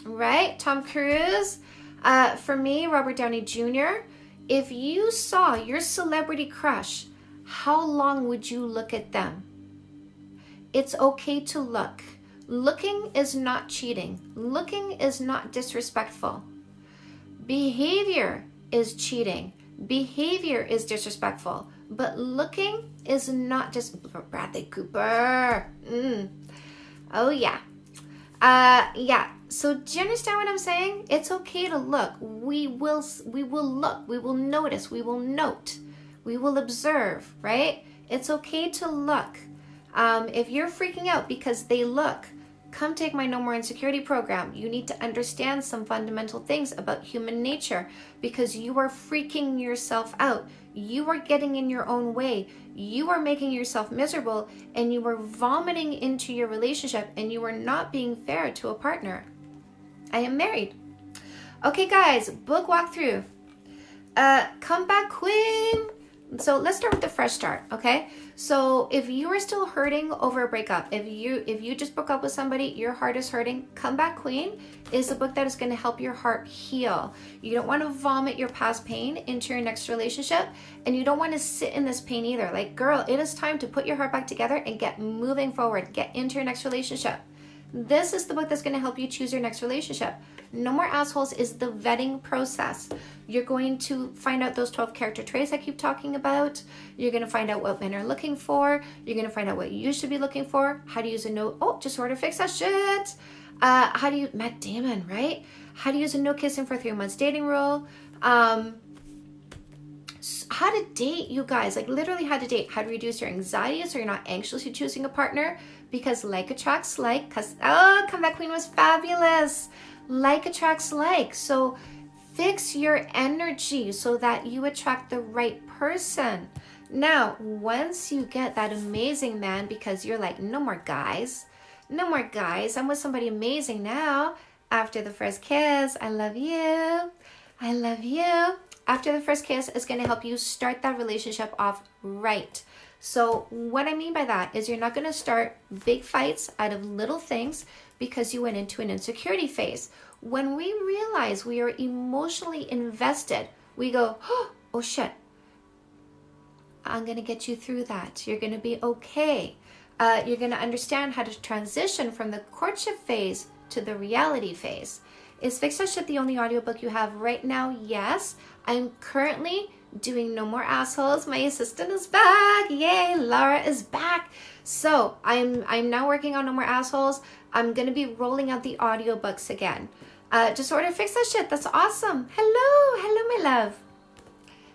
Right? Tom Cruise. For me, Robert Downey Jr. If you saw your celebrity crush, how long would you look at them? It's okay to look. Looking is not cheating. Looking is not disrespectful. Behavior is cheating. Behavior is disrespectful. But looking is not just Bradley Cooper. Oh yeah. Yeah. So do you understand what I'm saying? It's okay to look. We will look. We will notice. We will note. We will observe, right? It's okay to look. If you're freaking out because they look, come take my No More Insecurity program. You need to understand some fundamental things about human nature because you are freaking yourself out. You are getting in your own way. You are making yourself miserable and you are vomiting into your relationship and you are not being fair to a partner. I am married. Okay, guys, book walkthrough. Comeback queen. So let's start with the fresh start, okay? So if you are still hurting over a breakup, if you just broke up with somebody, your heart is hurting, Comeback Queen is a book that is going to help your heart heal. You don't want to vomit your past pain into your next relationship, and you don't want to sit in this pain either. Like, girl, it is time to put your heart back together and get moving forward, get into your next relationship. This is the book that's going to help you choose your next relationship. No More Assholes is the vetting process. You're going to find out those 12 character traits I keep talking about. You're going to find out what men are looking for. You're going to find out what you should be looking for. How to use a no, just sort of fix that shit. How do you, Matt Damon, right? How to use a no kissing for 3 months dating rule. How to date, you guys, like literally how to date, how to reduce your anxiety so you're not anxiously choosing a partner because like attracts like, Comeback Queen was fabulous. Like attracts like. So fix your energy so that you attract the right person. Now, once you get that amazing man because you're like, no more guys, I'm with somebody amazing now. After the first kiss, I love you. After the first kiss is going to help you start that relationship off right. So what I mean by that is you're not going to start big fights out of little things because you went into an insecurity phase. When we realize we are emotionally invested, we go, oh shit, I'm going to get you through that. You're going to be okay. You're going to understand how to transition from the courtship phase to the reality phase. Is Fix That Shit the only audiobook you have right now? Yes. I'm currently doing No More Assholes. My assistant is back. Yay, Laura is back. So I'm now working on No More Assholes. I'm going to be rolling out the audiobooks again. Just order Fix That Shit. That's awesome. Hello, my love.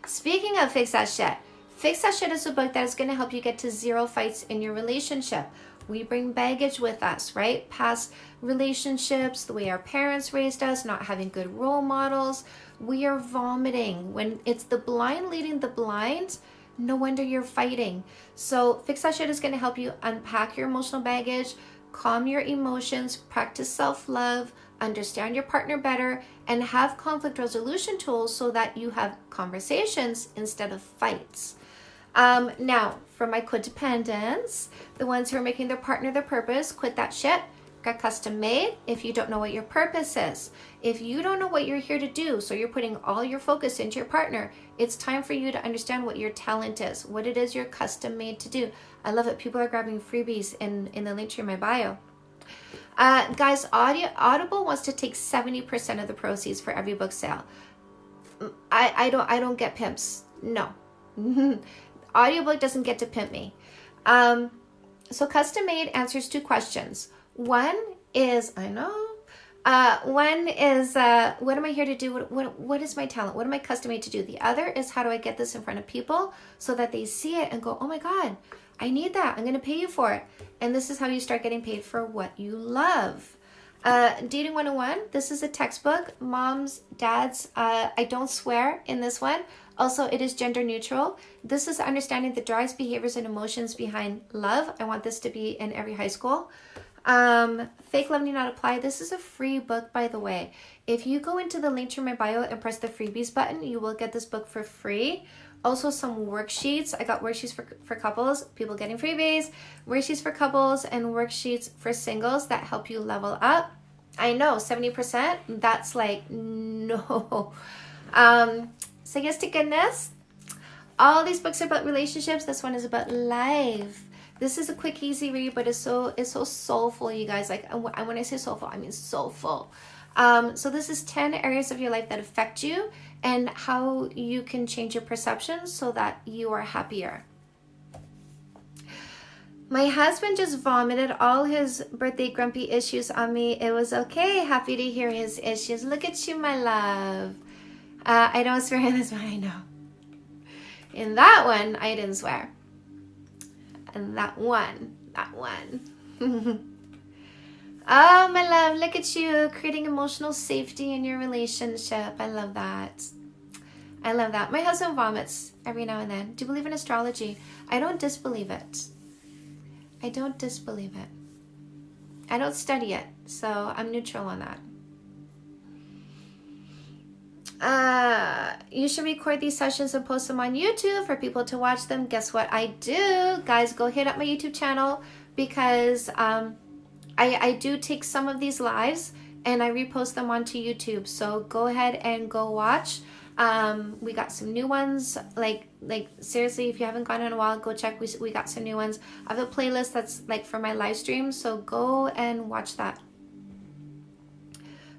Speaking of Fix That Shit, Fix That Shit is a book that is going to help you get to 0 fights in your relationship. We bring baggage with us, right? Past relationships, the way our parents raised us, not having good role models. We are vomiting. When it's the blind leading the blind, no wonder you're fighting. So Fix That Shit is going to help you unpack your emotional baggage, calm your emotions, practice self-love, understand your partner better, and have conflict resolution tools so that you have conversations instead of fights. Now, for my codependents, the ones who are making their partner their purpose, quit that shit. got custom made if you don't know what your purpose is. If you don't know what you're here to do, so you're putting all your focus into your partner, it's time for you to understand what your talent is, what it is you're custom made to do. I love it. People are grabbing freebies in the link to my bio. Guys, Audible wants to take 70% of the proceeds for every book sale. I don't get pimps. No. Audiobook doesn't get to pimp me. So custom made answers 2 questions. One is, what am I here to do? What is my talent? What am I custom made to do? The other is, how do I get this in front of people so that they see it and go, oh my God, I need that. I'm going to pay you for it. And this is how you start getting paid for what you love. Dating 101, this is a textbook. Moms, dads, I don't swear in this one. Also, it is gender neutral. This is understanding the drives, behaviors, and emotions behind love. I want this to be in every high school. Fake Love Need Not Apply. This is a free book, by the way. If you go into the link to my bio and press the freebies button, you will get this book for free. Also, some worksheets. I got worksheets for couples, people getting freebies, worksheets for couples, and worksheets for singles that help you level up. I know, 70%, that's like, no. So yes to goodness. All these books are about relationships. This one is about life. This is a quick, easy read, but it's so soulful, you guys. Like, when I say soulful, I mean soulful. So this is 10 areas of your life that affect you and how you can change your perceptions so that you are happier. My husband just vomited all his birthday grumpy issues on me. It was okay. Happy to hear his issues. Look at you, my love. I don't swear in this one, I know. In that one, I didn't swear. And that one. Oh, my love, look at you creating emotional safety in your relationship. I love that. I love that. My husband vomits every now and then. Do you believe in astrology? I don't disbelieve it. I don't disbelieve it. I don't study it, so I'm neutral on that. You should record these sessions and post them on YouTube for people to watch them. Guess what I do? Guys, go hit up my YouTube channel because I do take some of these lives and I repost them onto YouTube. So go ahead and go watch. We got some new ones. Like seriously, if you haven't gone in a while, go check. We got some new ones. I have a playlist that's like for my live streams. So go and watch that.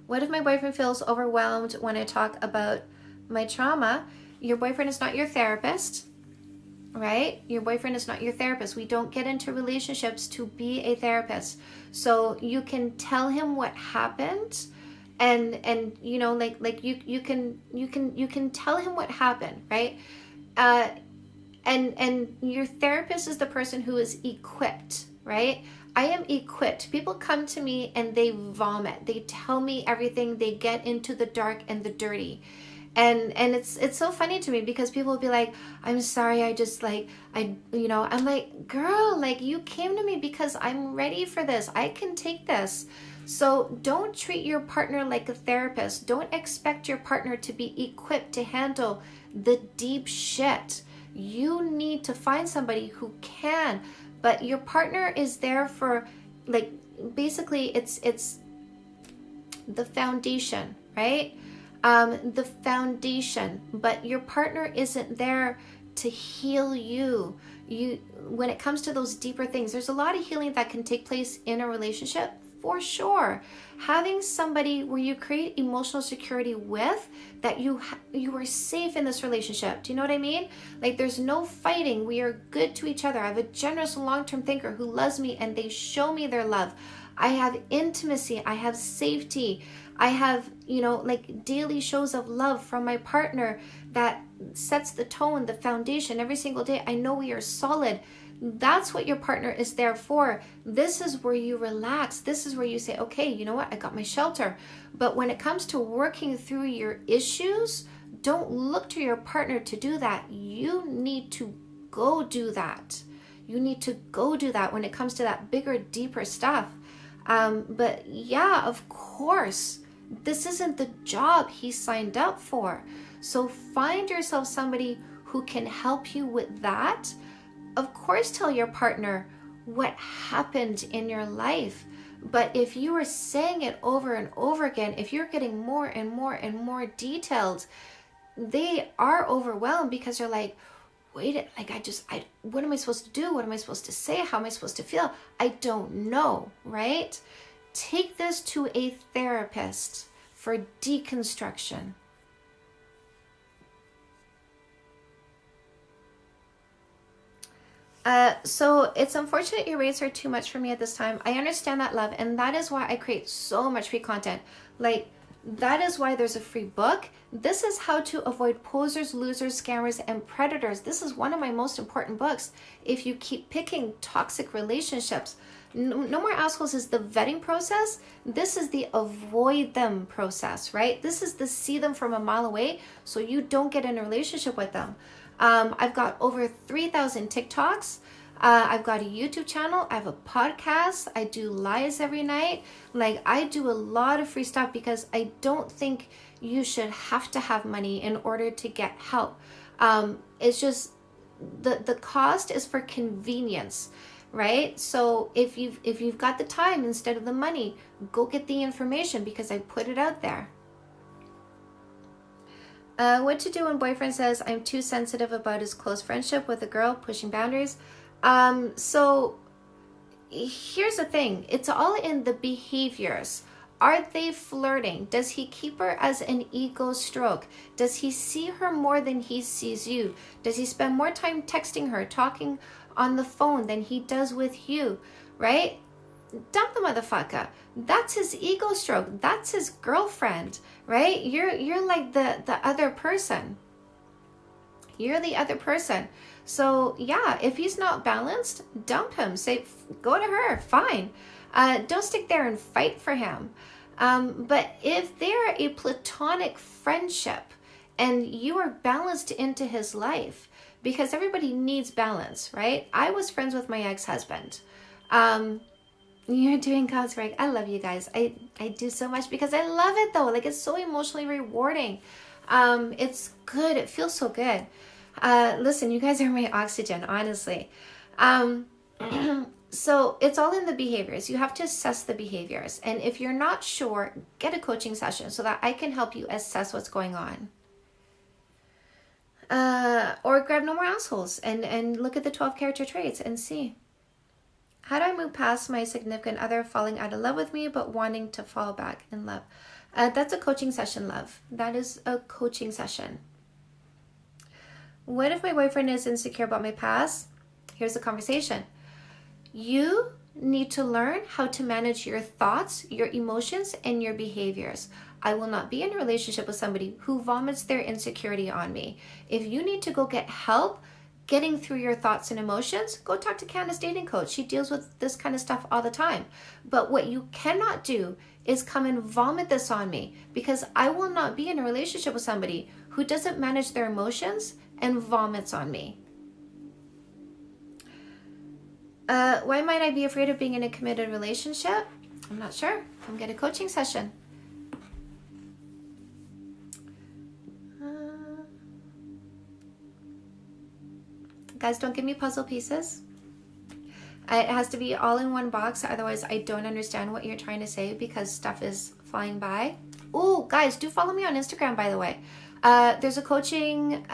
What if my boyfriend feels overwhelmed when I talk about my trauma? Your boyfriend is not your therapist, right? Your boyfriend is not your therapist. We don't get into relationships to be a therapist. So you can tell him what happened, and you know, like you can tell him what happened, right? And your therapist is the person who is equipped, right? I am equipped. People come to me and they vomit. They tell me everything. They get into the dark and the dirty. And it's so funny to me because people will be like, I'm sorry, I'm like, girl, like you came to me because I'm ready for this. I can take this. So don't treat your partner like a therapist. Don't expect your partner to be equipped to handle the deep shit. You need to find somebody who can. But your partner is there for, like, basically it's the foundation, right? The foundation. But your partner isn't there to heal you. When it comes to those deeper things, there's a lot of healing that can take place in a relationship, for sure. Having somebody where you create emotional security with, that you are safe in this relationship. Do you know what I mean? Like there's no fighting. We are good to each other. I have a generous long-term thinker who loves me and they show me their love. I have intimacy. I have safety. I have, like daily shows of love from my partner that sets the tone, the foundation every single day. I know we are solid. That's what your partner is there for. This is where you relax. This is where you say, okay, you know what? I got my shelter. But when it comes to working through your issues, don't look to your partner to do that. You need to go do that. You need to go do that when it comes to that bigger, deeper stuff. But yeah, of course, this isn't the job he signed up for. So find yourself somebody who can help you with that. Of course, tell your partner what happened in your life, But if you are saying it over and over again, if you're getting more and more and more detailed, they are overwhelmed because they're like, wait, like what am I supposed to do? What am I supposed to say? How am I supposed to feel? I don't know, right? Take this to a therapist for deconstruction. So it's unfortunate your rates are too much for me at this time. I understand that, love, and that is why I create so much free content. Like, that is why there's a free book. This is how to avoid posers, losers, scammers, and predators. This is one of my most important books. If you keep picking toxic relationships, no More Assholes is the vetting process. This is the avoid them process, right? This is the see them from a mile away so you don't get in a relationship with them. I've got over 3,000 TikToks. I've got a YouTube channel. I have a podcast. I do lives every night. Like, I do a lot of free stuff because I don't think you should have to have money in order to get help. It's just the cost is for convenience, right? So if you've got the time instead of the money, go get the information because I put it out there. What to do when boyfriend says I'm too sensitive about his close friendship with a girl, pushing boundaries. So here's the thing. It's all in the behaviors. Are they flirting? Does he keep her as an ego stroke? Does he see her more than he sees you? Does he spend more time texting her, talking on the phone than he does with you, right? Dump the motherfucker. That's his ego stroke. That's his girlfriend, right? You're like the other person. You're the other person. So yeah, if he's not balanced, dump him. Say, go to her. Fine. Don't stick there and fight for him. But if they're a platonic friendship and you are balanced into his life, because everybody needs balance, right? I was friends with my ex-husband. You're doing God's work. I love you guys. I do so much because I love it though. Like, it's so emotionally rewarding. It's good. It feels so good. Listen, you guys are my oxygen, honestly. So it's all in the behaviors. You have to assess the behaviors. And if you're not sure, get a coaching session so that I can help you assess what's going on. Or grab No More Assholes and look at the 12 character traits and see. How do I move past my significant other falling out of love with me but wanting to fall back in love? That's a coaching session, love. That is a coaching session. What if my boyfriend is insecure about my past? Here's the conversation. You need to learn how to manage your thoughts, your emotions, and your behaviors. I will not be in a relationship with somebody who vomits their insecurity on me. If you need to go get help getting through your thoughts and emotions, go talk to Candace Dating Coach. She deals with this kind of stuff all the time. But what you cannot do is come and vomit this on me, because I will not be in a relationship with somebody who doesn't manage their emotions and vomits on me. Why might I be afraid of being in a committed relationship? I'm not sure. Come get a coaching session. Guys, don't give me puzzle pieces. It has to be all in one box. Otherwise, I don't understand what you're trying to say because stuff is flying by. Oh, guys, do follow me on Instagram, by the way. There's a coaching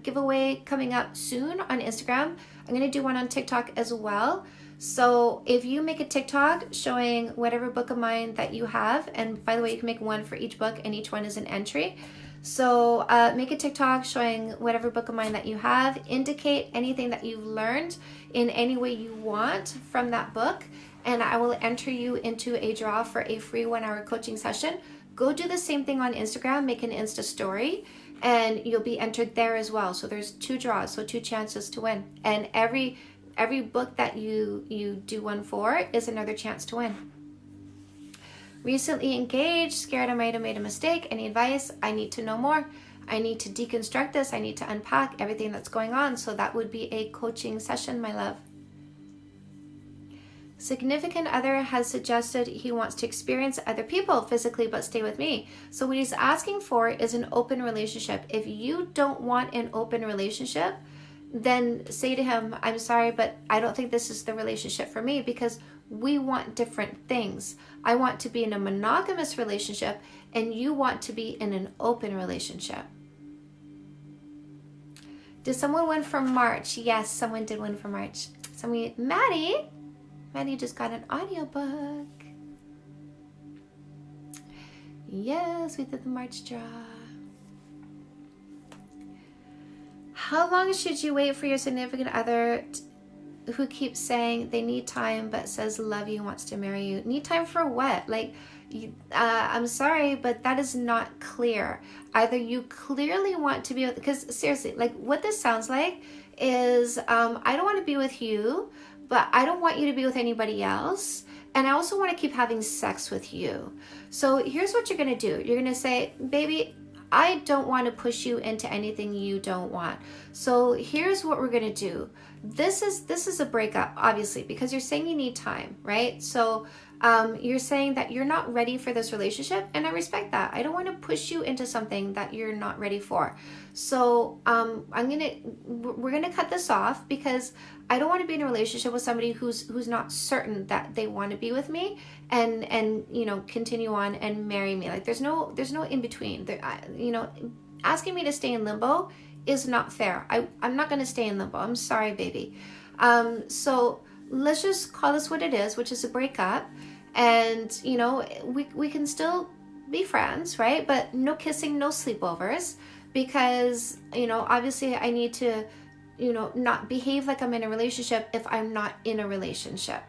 giveaway coming up soon on Instagram. I'm going to do one on TikTok as well. So if you make a TikTok showing whatever book of mine that you have, and by the way, you can make one for each book and each one is an entry. So make a TikTok showing whatever book of mine that you have, indicate anything that you've learned in any way you want from that book, and I will enter you into a draw for a free 1-hour coaching session. Go do the same thing on Instagram, make an Insta story, and you'll be entered there as well. So there's 2 draws, so 2 chances to win. And every book that you do one for is another chance to win. Recently engaged, scared I might have made a mistake. Any advice? I need to know more. I need to deconstruct this. I need to unpack everything that's going on. So that would be a coaching session, my love. Significant other has suggested he wants to experience other people physically but stay with me. So what he's asking for is an open relationship. If you don't want an open relationship, then say to him, I'm sorry, but I don't think this is the relationship for me, because We want different things. I want to be in a monogamous relationship, and you want to be in an open relationship. Did someone win for March? Yes, someone did win for March. Maddie just got an audiobook. Yes, we did the March draw. How long should you wait for your significant other who keeps saying they need time but says love you, wants to marry you? Need time for what? Like, I'm sorry, but that is not clear. Either you clearly want to be with, because seriously, like what this sounds like is I don't want to be with you, but I don't want you to be with anybody else. And I also want to keep having sex with you. So here's what you're going to do. You're going to say, baby, I don't want to push you into anything you don't want. So here's what we're going to do. This is a breakup, obviously, because you're saying you need time, right? So you're saying that you're not ready for this relationship, and I respect that. I don't want to push you into something that you're not ready for. So we're gonna cut this off, because I don't want to be in a relationship with somebody who's not certain that they want to be with me and continue on and marry me. Like there's no in between. Asking me to stay in limbo is not fair. I'm not going to stay in limbo. I'm sorry, baby. So let's just call this what it is, which is a breakup. And, we can still be friends, right? But no kissing, no sleepovers, because, obviously I need to, not behave like I'm in a relationship if I'm not in a relationship.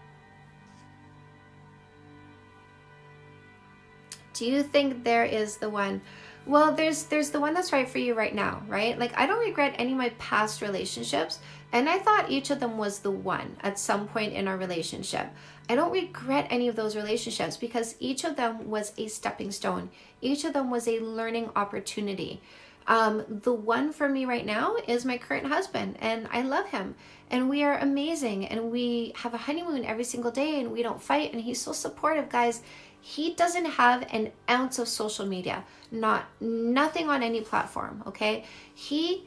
Do you think there is the one? Well, there's the one that's right for you right now, right? Like, I don't regret any of my past relationships, and I thought each of them was the one at some point in our relationship. I don't regret any of those relationships, because each of them was a stepping stone. Each of them was a learning opportunity. The one for me right now is my current husband, and I love him, and we are amazing, and we have a honeymoon every single day, and we don't fight, and he's so supportive, guys. He doesn't have an ounce of social media, nothing on any platform, okay? He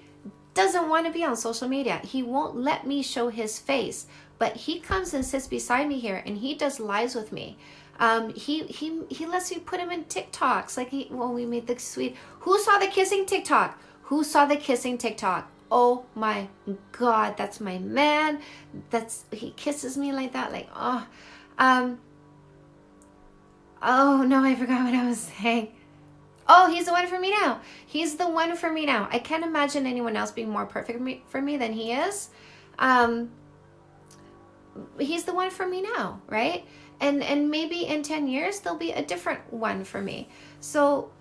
doesn't want to be on social media. He won't let me show his face, but he comes and sits beside me here, and he does lives with me. He lets me put him in TikToks. Like we made the sweet. Who saw the kissing TikTok? Who saw the kissing TikTok? Oh my God, that's my man. He kisses me like that, like oh no, I forgot what I was saying. Oh, he's the one for me now. He's the one for me now. I can't imagine anyone else being more perfect for me than he is. He's the one for me now, right? And maybe in 10 years, there'll be a different one for me. So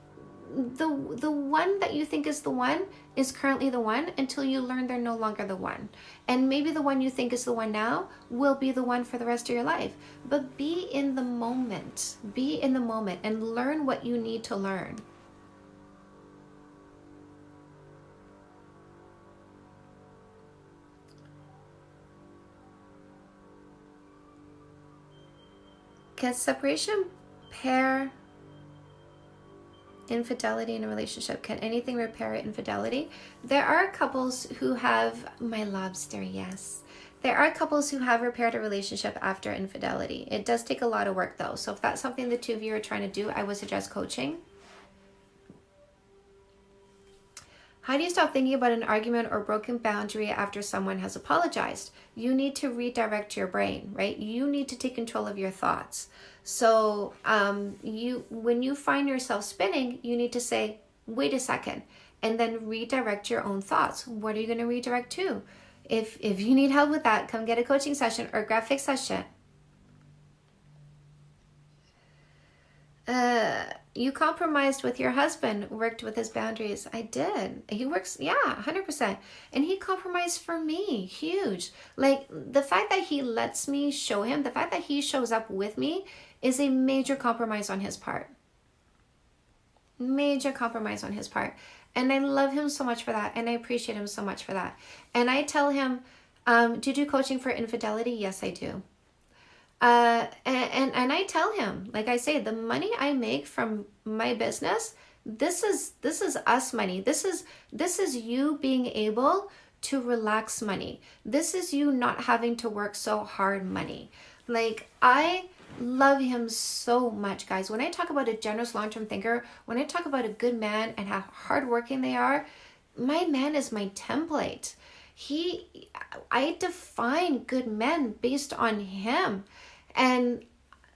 the one that you think is the one is currently the one until you learn they're no longer the one. And maybe the one you think is the one now will be the one for the rest of your life. But be in the moment. Be in the moment and learn what you need to learn. Can separation pair infidelity in a relationship? Can anything repair infidelity? There are couples who have, my lobster, yes. There are couples who have repaired a relationship after infidelity. It does take a lot of work though. So if that's something the two of you are trying to do, I would suggest coaching. How do you stop thinking about an argument or broken boundary after someone has apologized? You need to redirect your brain, right? You need to take control of your thoughts. So when you find yourself spinning, you need to say, wait a second, and then redirect your own thoughts. What are you going to redirect to? If you need help with that, come get a coaching session or graphic session. You compromised with your husband, worked with his boundaries. I did. He works, 100%. And he compromised for me, huge. Like the fact that he lets me show him, the fact that he shows up with me is a major compromise on his part. Major compromise on his part. And I love him so much for that. And I appreciate him so much for that. And I tell him, do you do coaching for infidelity? Yes, I do. And I tell him, like I say, the money I make from my business, this is us money. This is you being able to relax money. This is you not having to work so hard money. Like, I love him so much, guys. When I talk about a generous long-term thinker, when I talk about a good man and how hardworking they are, my man is my template. I define good men based on him. And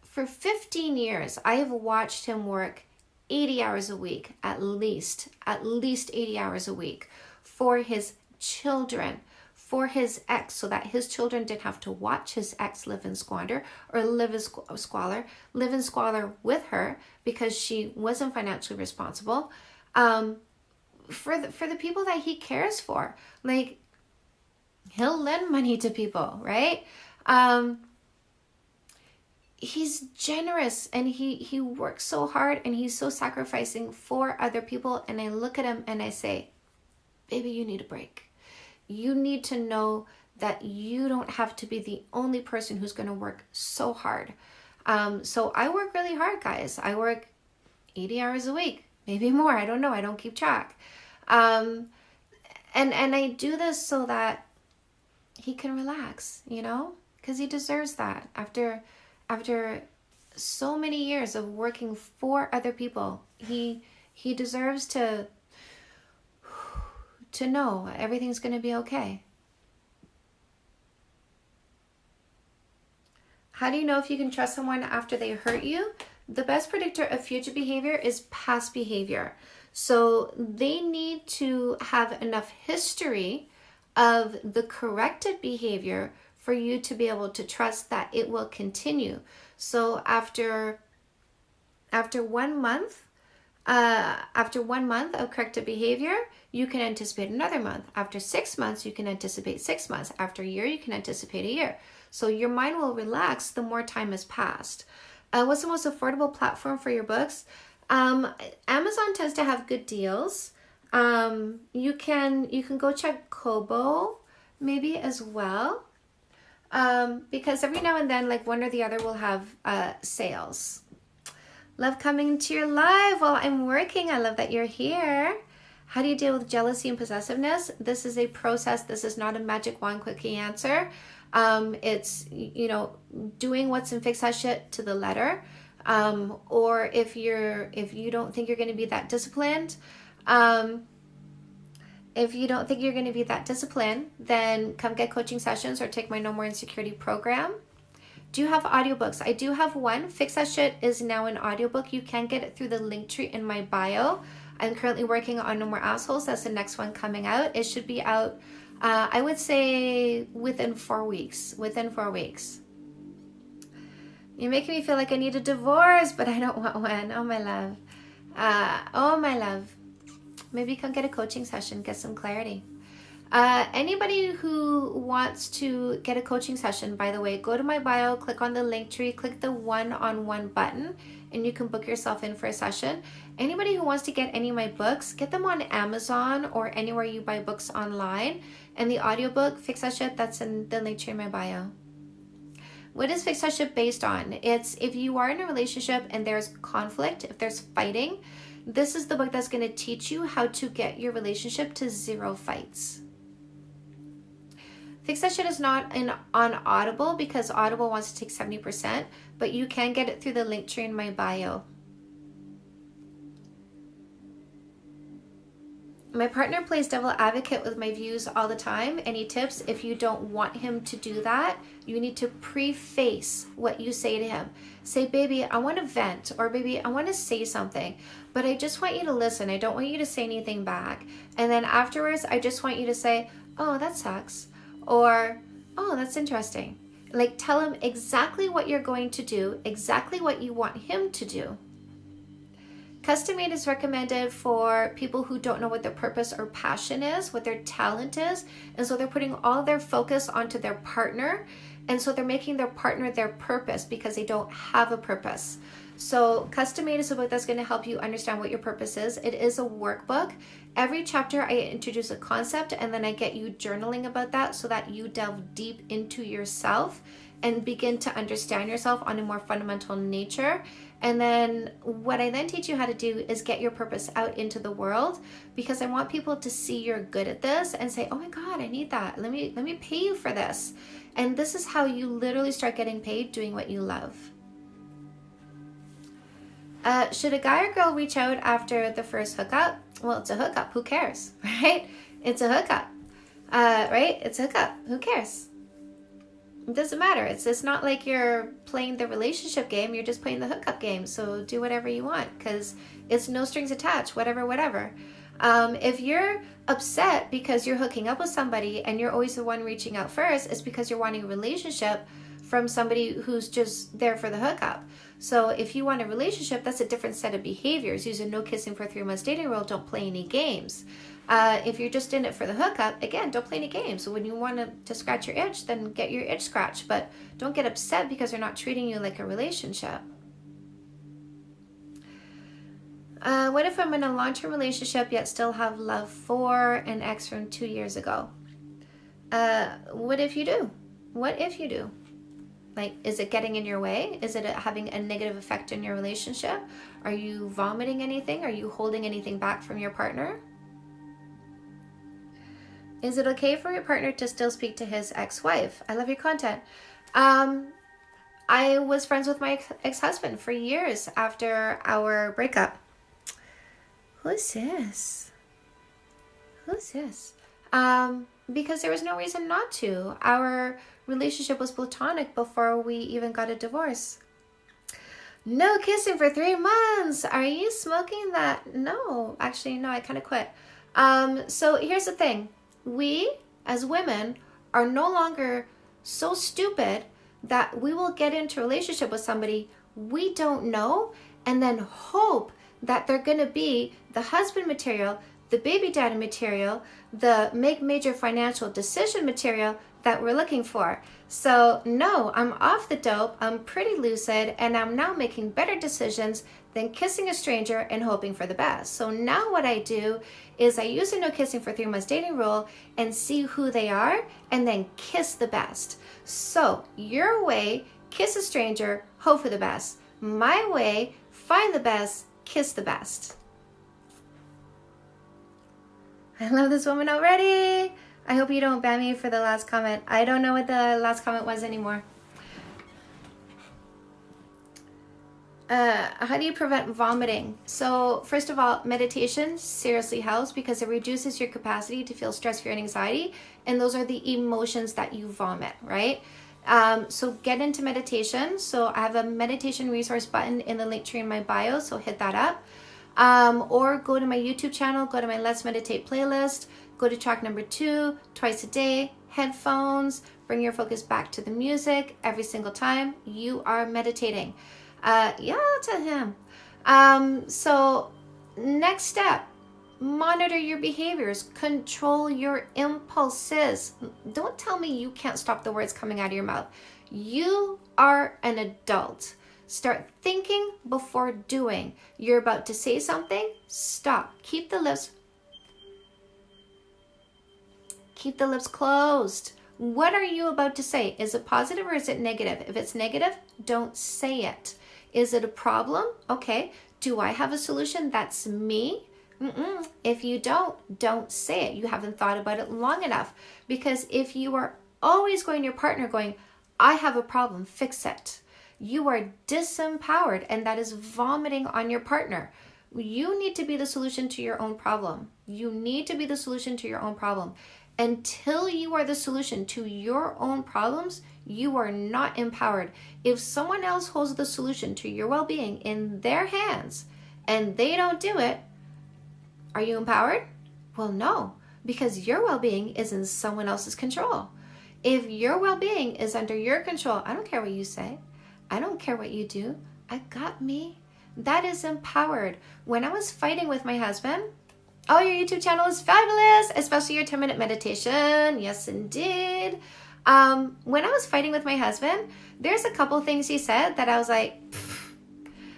for 15 years, I have watched him work 80 hours a week, at least 80 hours a week for his children, for his ex, so that his children didn't have to watch his ex live in squander or live in squalor with her because she wasn't financially responsible. For the people that he cares for, like, he'll lend money to people, right? He's generous, and he works so hard, and he's so sacrificing for other people. And I look at him and I say, baby, you need a break. You need to know that you don't have to be the only person who's going to work so hard. So I work really hard, guys. I work 80 hours a week, maybe more. I don't know. I don't keep track. And I do this so that he can relax, because he deserves that. After so many years of working for other people, he deserves to know everything's going to be okay. How do you know if you can trust someone after they hurt you? The best predictor of future behavior is past behavior. So they need to have enough history of the corrected behavior for you to be able to trust that it will continue. So after 1 month, of corrected behavior, you can anticipate another month. After 6 months, you can anticipate 6 months. After a year, you can anticipate a year. So your mind will relax the more time has passed. What's the most affordable platform for your books? Amazon tends to have good deals. You can go check Kobo maybe as well. Because every now and then, like, one or the other will have sales. Love coming to your live while I'm working. I love that you're here. How do you deal with jealousy and possessiveness? This is a process. This is not a magic wand quickie answer. It's, doing what's in Fix That Shit to the letter. Or if you don't think you're going to be that disciplined, then come get coaching sessions or take my No More Insecurity program. Do you have audiobooks? I do have one. Fix That Shit is now an audiobook. You can get it through the link tree in my bio. I'm currently working on No More Assholes. That's the next one coming out. It should be out, I would say, within 4 weeks. You're making me feel like I need a divorce, but I don't want one. Oh, my love. Maybe come get a coaching session, get some clarity. Anybody who wants to get a coaching session, by the way, go to my bio, click on the link tree, click the one-on-one button, and you can book yourself in for a session. Anybody who wants to get any of my books, get them on Amazon or anywhere you buy books online. And the audiobook, Fix That Shit, that's in the link tree in my bio. What is Fix That Shit based on? It's if you are in a relationship and there's conflict, if there's fighting, this is the book that's going to teach you how to get your relationship to 0 fights. Fix That Shit is not on Audible because Audible wants to take 70%, but you can get it through the link tree in my bio. My partner plays devil advocate with my views all the time. Any tips? If you don't want him to do that, you need to preface what you say to him. Say, baby, I want to vent, or baby, I want to say something, but I just want you to listen. I don't want you to say anything back. And then afterwards, I just want you to say, oh, that sucks. Or, oh, that's interesting. Like, tell him exactly what you're going to do, exactly what you want him to do. Custom made is recommended for people who don't know what their purpose or passion is, what their talent is. And so they're putting all their focus onto their partner. And so they're making their partner their purpose because they don't have a purpose. So Custom Made is a book that's going to help you understand what your purpose is. It is a workbook. Every chapter I introduce a concept and then I get you journaling about that so that you delve deep into yourself and begin to understand yourself on a more fundamental nature. And then what I then teach you how to do is get your purpose out into the world, because I want people to see you're good at this and say, oh my God, I need that. Let me pay you for this. And this is how you literally start getting paid doing what you love. Should a guy or girl reach out after the first hookup? Well, it's a hookup. Who cares, right? It's a hookup, right? It's a hookup. Who cares? It doesn't matter. It's not like you're playing the relationship game. You're just playing the hookup game. So do whatever you want, because it's no strings attached, whatever. If you're upset because you're hooking up with somebody and you're always the one reaching out first, it's because you're wanting a relationship from somebody who's just there for the hookup. So if you want a relationship, that's a different set of behaviors. Use a no kissing for 3 months dating rule. Don't play any games. If you're just in it for the hookup, again, don't play any games. So when you want to scratch your itch, then get your itch scratched. But don't get upset because they're not treating you like a relationship. What if I'm in a long-term relationship yet still have love for an ex from 2 years ago? What if you do? What if you do? Like, is it getting in your way? Is it having a negative effect in your relationship? Are you vomiting anything? Are you holding anything back from your partner? Is it okay for your partner to still speak to his ex-wife? I love your content. I was friends with my ex-husband for years after our breakup. Who's this? Because there was no reason not to. Our relationship was platonic before we even got a divorce. No kissing for 3 months. Are you smoking that? No, actually, no, I kind of quit. So here's the thing. We, as women, are no longer so stupid that we will get into a relationship with somebody we don't know and then hope that they're going to be the husband material, the baby daddy material, the make major financial decision material that we're looking for. So no, I'm off the dope, I'm pretty lucid, and I'm now making better decisions than kissing a stranger and hoping for the best. So now what I do is I use a no kissing for 3 months dating rule and see who they are and then kiss the best. So your way, kiss a stranger, hope for the best. My way, find the best, kiss the best. I love this woman already. I hope you don't ban me for the last comment. I don't know what the last comment was anymore. How do you prevent vomiting? So first of all, meditation seriously helps because it reduces your capacity to feel stress, fear, and anxiety. And those are the emotions that you vomit, right? So get into meditation. So I have a meditation resource button in the link tree in my bio. So hit that up. Or go to my YouTube channel, go to my Let's Meditate playlist, go to track number 2, twice a day, headphones, bring your focus back to the music every single time you are meditating. Yeah, to him. So next step, monitor your behaviors, control your impulses. Don't tell me you can't stop the words coming out of your mouth. You are an adult. Start thinking before doing. You're about to say something, stop. Keep the lips closed. What are you about to say? Is it positive or is it negative? If it's negative, don't say it. Is it a problem? Okay. Do I have a solution? That's me. If you don't say it. You haven't thought about it long enough. Because if you are always going to your partner going, I have a problem, fix it, you are disempowered, and that is vomiting on your partner. You need to be the solution to your own problem. You need to be the solution to your own problem. Until you are the solution to your own problems, you are not empowered. If someone else holds the solution to your well-being in their hands and they don't do it, are you empowered? Well, no, because your well-being is in someone else's control. If your well-being is under your control, I don't care what you say. I don't care what you do. I got me. That is empowered. When I was fighting with my husband, oh, your YouTube channel is fabulous, especially your 10-minute meditation. Yes, indeed. When I was fighting with my husband, there's a couple things he said that I was like, pfft.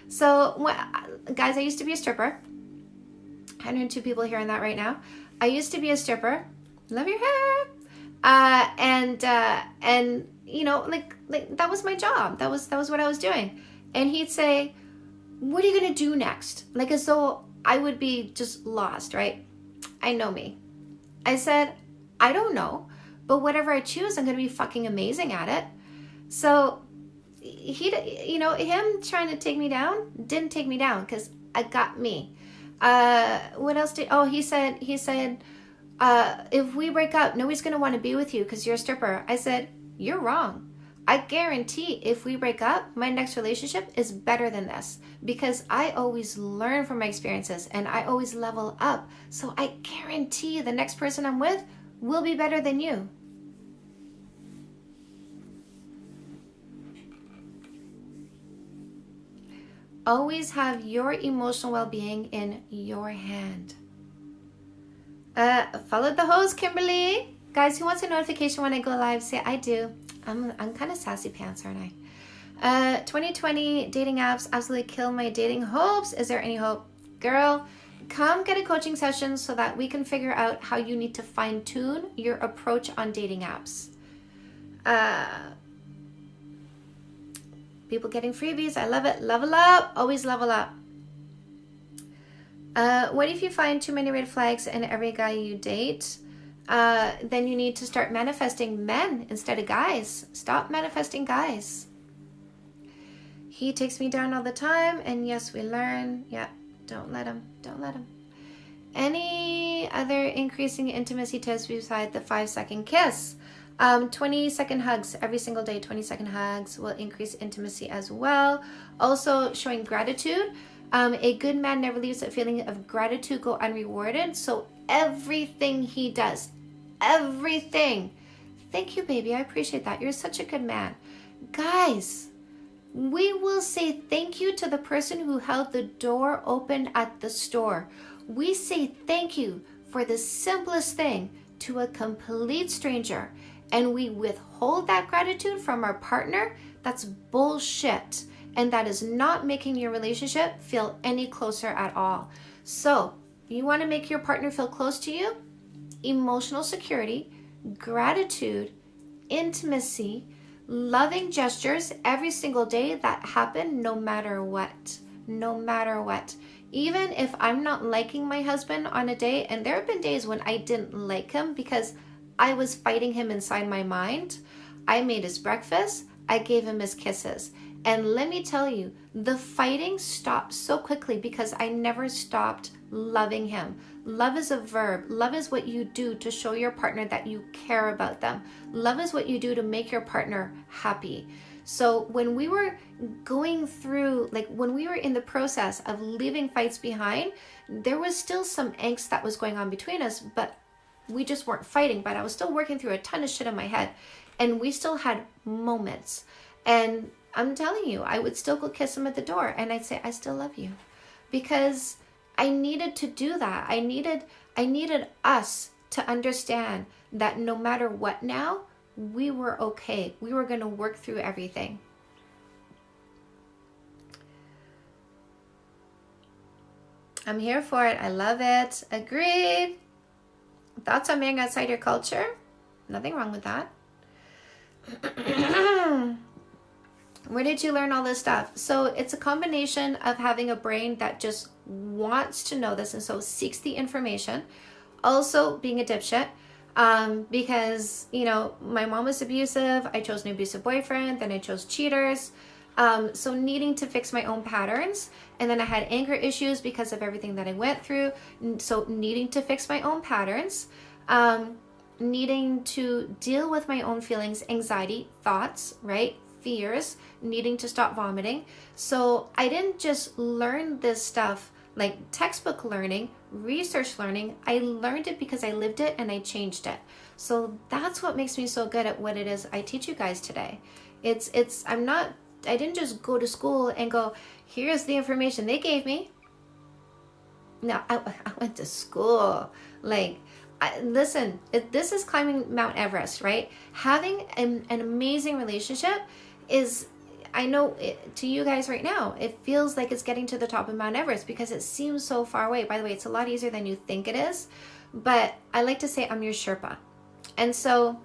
So, guys, I used to be a stripper. 102 people hearing that right now. I used to be a stripper. Love your hair. And you know, like that was my job. That was what I was doing. And he'd say, what are you going to do next? Like as though I would be just lost, right? I know me. I said, I don't know, but whatever I choose, I'm going to be fucking amazing at it. So he, him trying to take me down didn't take me down because I got me. What else he said, if we break up, nobody's going to want to be with you because you're a stripper. I said, you're wrong. I guarantee if we break up, my next relationship is better than this because I always learn from my experiences and I always level up. So I guarantee the next person I'm with will be better than you. Always have your emotional well-being in your hand. Follow the host, Kimberly. Guys, who wants a notification when I go live? Say I do. I'm kind of sassy pants, aren't I? 2020 dating apps absolutely kill my dating hopes. Is there any hope? Girl, come get a coaching session so that we can figure out how you need to fine-tune your approach on dating apps. People getting freebies. I love it. Level up. Always level up. What if you find too many red flags in every guy you date? Then you need to start manifesting men instead of guys. Stop manifesting guys. He takes me down all the time, and yes, we learn. Yeah, don't let him. Don't let him. Any other increasing intimacy tips besides the 5-second kiss? 20-second hugs every single day. 20-second hugs will increase intimacy as well. Also, showing gratitude. A good man never leaves a feeling of gratitude go unrewarded. So everything he does, everything. Thank you, baby. I appreciate that. You're such a good man. Guys, we will say thank you to the person who held the door open at the store. We say thank you for the simplest thing to a complete stranger, and we withhold that gratitude from our partner. That's bullshit. And that is not making your relationship feel any closer at all. So you want to make your partner feel close to you? Emotional security, gratitude, intimacy, loving gestures every single day that happen no matter what. No matter what. Even if I'm not liking my husband on a day, and there have been days when I didn't like him because I was fighting him inside my mind, I made his breakfast, I gave him his kisses. And let me tell you, the fighting stopped so quickly because I never stopped loving him. Love is a verb. Love is what you do to show your partner that you care about them. Love is what you do to make your partner happy. So when we were going through, like when we were in the process of leaving fights behind, there was still some angst that was going on between us, but we just weren't fighting. But I was still working through a ton of shit in my head, and we still had moments. And I'm telling you, I would still go kiss him at the door and I'd say, I still love you, because I needed to do that. I needed us to understand that no matter what now, we were okay. We were going to work through everything. I'm here for it. I love it. Agreed. Thoughts on being outside your culture? Nothing wrong with that. Where did you learn all this stuff? So it's a combination of having a brain that just wants to know this and so seeks the information. Also being a dipshit, because, you know, my mom was abusive. I chose an abusive boyfriend. Then I chose cheaters. So needing to fix my own patterns. And then I had anger issues because of everything that I went through. So needing to fix my own patterns. Needing to deal with my own feelings, anxiety, thoughts, right? Fears, needing to stop vomiting. So I didn't just learn this stuff like textbook learning, research learning. I learned it because I lived it and I changed it. So that's what makes me so good at what it is I teach you guys today. I didn't just go to school and go, here's the information they gave me. No, I went to school. Listen, this is climbing Mount Everest, right? Having an amazing relationship is, I know to you guys right now, it feels like it's getting to the top of Mount Everest because it seems so far away. By the way, it's a lot easier than you think it is. But I like to say I'm your Sherpa. And so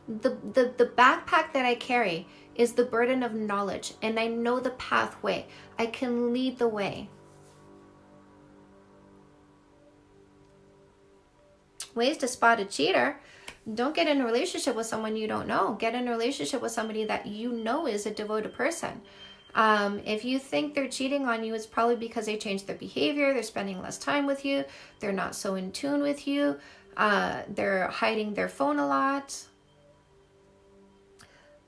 the backpack that I carry is the burden of knowledge, and I know the pathway. I can lead the way. Ways to spot a cheater. Don't get in a relationship with someone you don't know. Get in a relationship with somebody that you know is a devoted person. If you think they're cheating on you, it's probably because they changed their behavior. They're spending less time with you. They're not so in tune with you. They're hiding their phone a lot.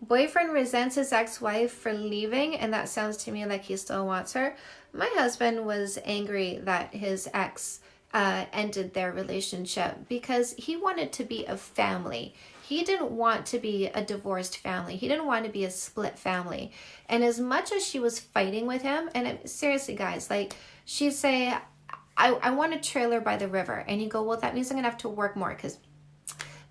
Boyfriend resents his ex-wife for leaving, and that sounds to me like he still wants her. My husband was angry that his ex ended their relationship because he wanted to be a family. He didn't want to be a divorced family. He didn't want to be a split family. And as much as she was fighting with him, and seriously guys, like she'd say, I want a trailer by the river. And he'd go, well, that means I'm going to have to work more because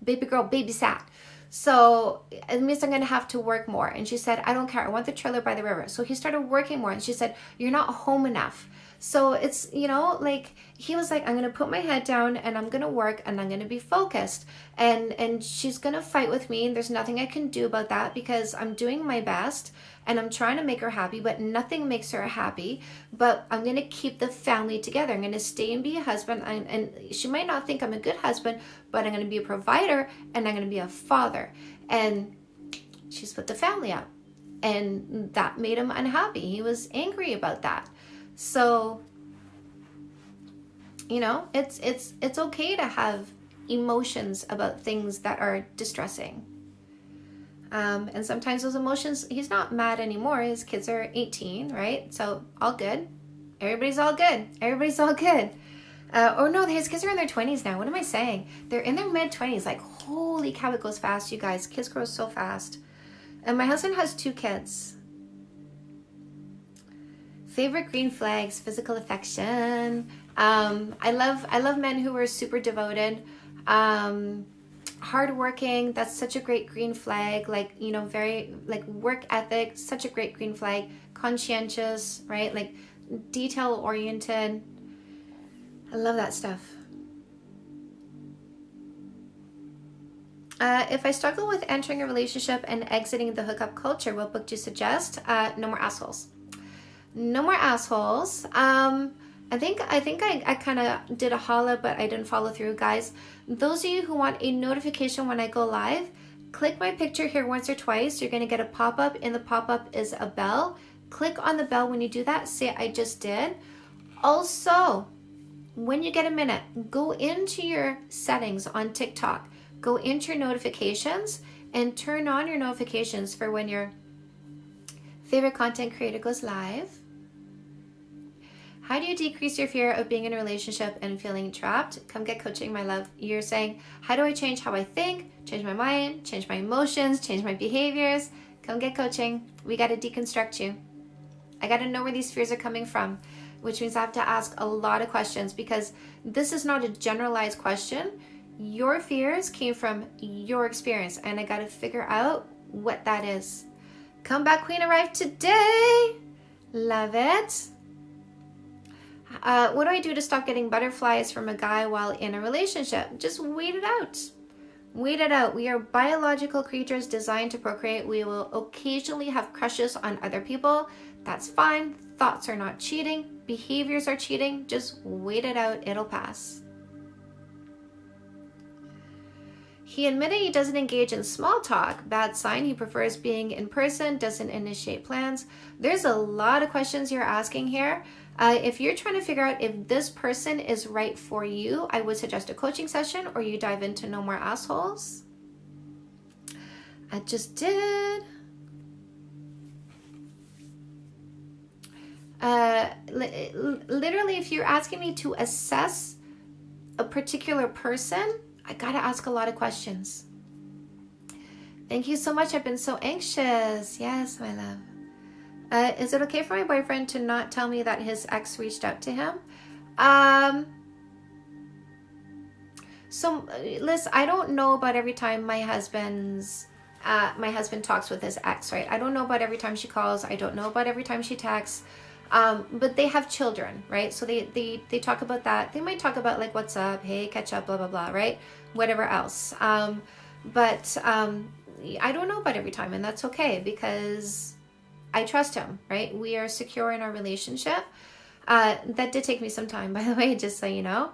baby girl babysat. So it means I'm going to have to work more. And she said, I don't care. I want the trailer by the river. So he started working more. And she said, you're not home enough. So it's, you know, like he was like, I'm going to put my head down and I'm going to work and I'm going to be focused. And she's going to fight with me. And there's nothing I can do about that because I'm doing my best and I'm trying to make her happy, but nothing makes her happy. But I'm going to keep the family together. I'm going to stay and be a husband. And she might not think I'm a good husband, but I'm going to be a provider and I'm going to be a father. And she split the family up. And that made him unhappy. He was angry about that. So, you know, it's okay to have emotions about things that are distressing. And sometimes those emotions, he's not mad anymore. His kids are 18, right? So all good. Everybody's all good. Everybody's all good. Or no, his kids are in their 20s now. What am I saying? They're in their mid-20s. Like, holy cow, it goes fast, you guys. Kids grow so fast. And my husband has 2 kids. Favorite green flags, physical affection. I love men who are super devoted, hardworking. That's such a great green flag. Like, you know, very like work ethic, such a great green flag. Conscientious, right? Like detail oriented. I love that stuff. If I struggle with entering a relationship and exiting the hookup culture, what book do you suggest? No More Assholes. No More Assholes. I think I kind of did a holla, but I didn't follow through, guys. Those of you who want a notification when I go live, click my picture here once or twice. You're going to get a pop-up. In the pop-up is a bell. Click on the bell when you do that. Say, I just did. Also, when you get a minute, go into your settings on TikTok. Go into your notifications and turn on your notifications for when your favorite content creator goes live. How do you decrease your fear of being in a relationship and feeling trapped? Come get coaching, my love. You're saying, how do I change how I think, change my mind, change my emotions, change my behaviors? Come get coaching. We got to deconstruct you. I got to know where these fears are coming from, which means I have to ask a lot of questions because this is not a generalized question. Your fears came from your experience, and I got to figure out what that is. Come back, Queen arrived today. Love it. What do I do to stop getting butterflies from a guy while in a relationship? Just wait it out. Wait it out. We are biological creatures designed to procreate. We will occasionally have crushes on other people. That's fine. Thoughts are not cheating. Behaviors are cheating. Just wait it out. It'll pass. He admitted he doesn't engage in small talk. Bad sign. He prefers being in person, doesn't initiate plans. There's a lot of questions you're asking here. If you're trying to figure out if this person is right for you, I would suggest a coaching session or you dive into No More Assholes. I just did. Literally, if you're asking me to assess a particular person, I gotta ask a lot of questions. Thank you so much. I've been so anxious. Yes, my love. Is it okay for my boyfriend to not tell me that his ex reached out to him? So, Liz, I don't know about every time my husband talks with his ex, right? I don't know about every time she calls. I don't know about every time she texts. But they have children, right? So they talk about that. They might talk about like, what's up? Hey, catch up, blah, blah, blah, right? Whatever else. I don't know about every time, and that's okay, because I trust him, right? We are secure in our relationship. That did take me some time, by the way, just so you know.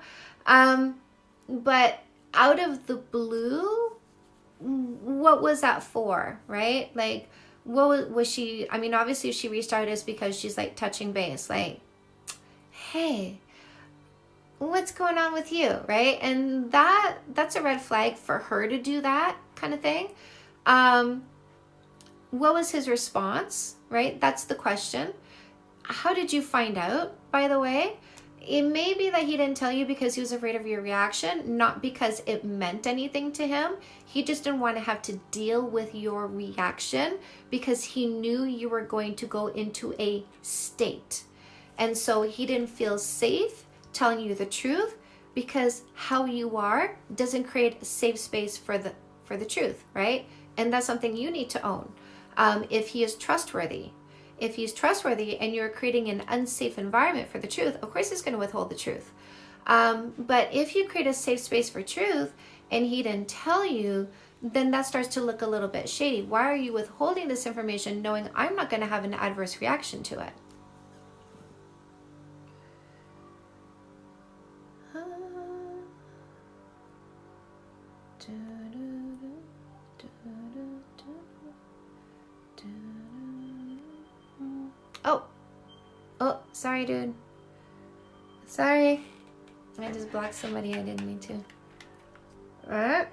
But out of the blue, what was that for, right? Like, what was she, I mean, obviously she reached out is because she's like touching base, like, hey, what's going on with you, right? And that's a red flag for her to do that kind of thing. What was his response, right? That's the question. How did you find out, by the way? It may be that he didn't tell you because he was afraid of your reaction, not because it meant anything to him. He just didn't want to have to deal with your reaction because he knew you were going to go into a state. And so he didn't feel safe telling you the truth, because how you are doesn't create a safe space for the truth, right? And that's something you need to own. If he is trustworthy, if he's trustworthy and you're creating an unsafe environment for the truth, of course he's going to withhold the truth. But if you create a safe space for truth and he didn't tell you, then that starts to look a little bit shady. Why are you withholding this information knowing I'm not going to have an adverse reaction to it? Oh, sorry, dude. Sorry. I just blocked somebody I didn't mean to. Alright.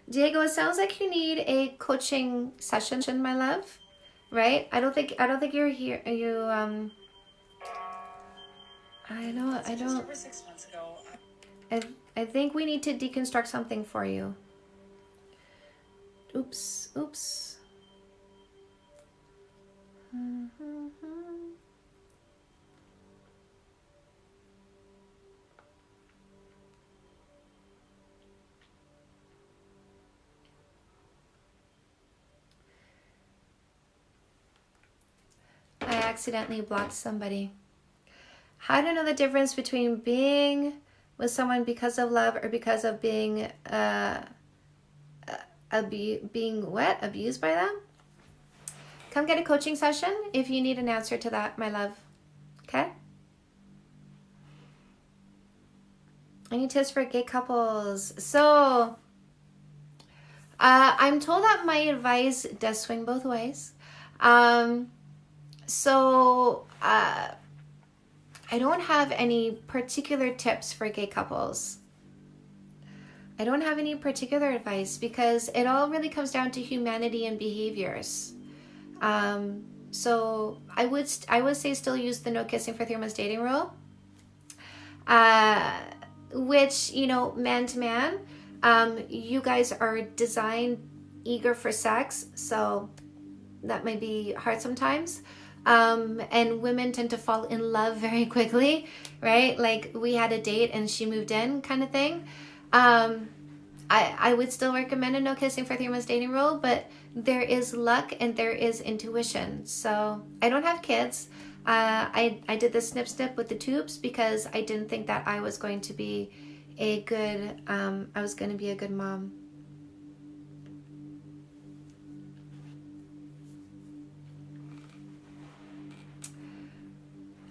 Diego, it sounds like you need a coaching session, my love. Right? I don't think you're here. I don't. Over 6 months ago. I think we need to deconstruct something for you. Oops. I accidentally blocked somebody. How to know the difference between being with someone because of love or because of being abused by them? Come get a coaching session if you need an answer to that, my love. Okay? Any tips for gay couples? So, I'm told that my advice does swing both ways. I don't have any particular tips for gay couples. I don't have any particular advice because it all really comes down to humanity and behaviors. So I would say still use the no kissing for 3 months dating rule, which, man to man, you guys are designed eager for sex, so that might be hard sometimes. And women tend to fall in love very quickly, right? Like we had a date and she moved in kind of thing. I would still recommend a no kissing for 3 months dating rule, but there is luck and there is intuition. So I don't have kids. I did the snip with the tubes because I didn't think that I was going to be a good mom.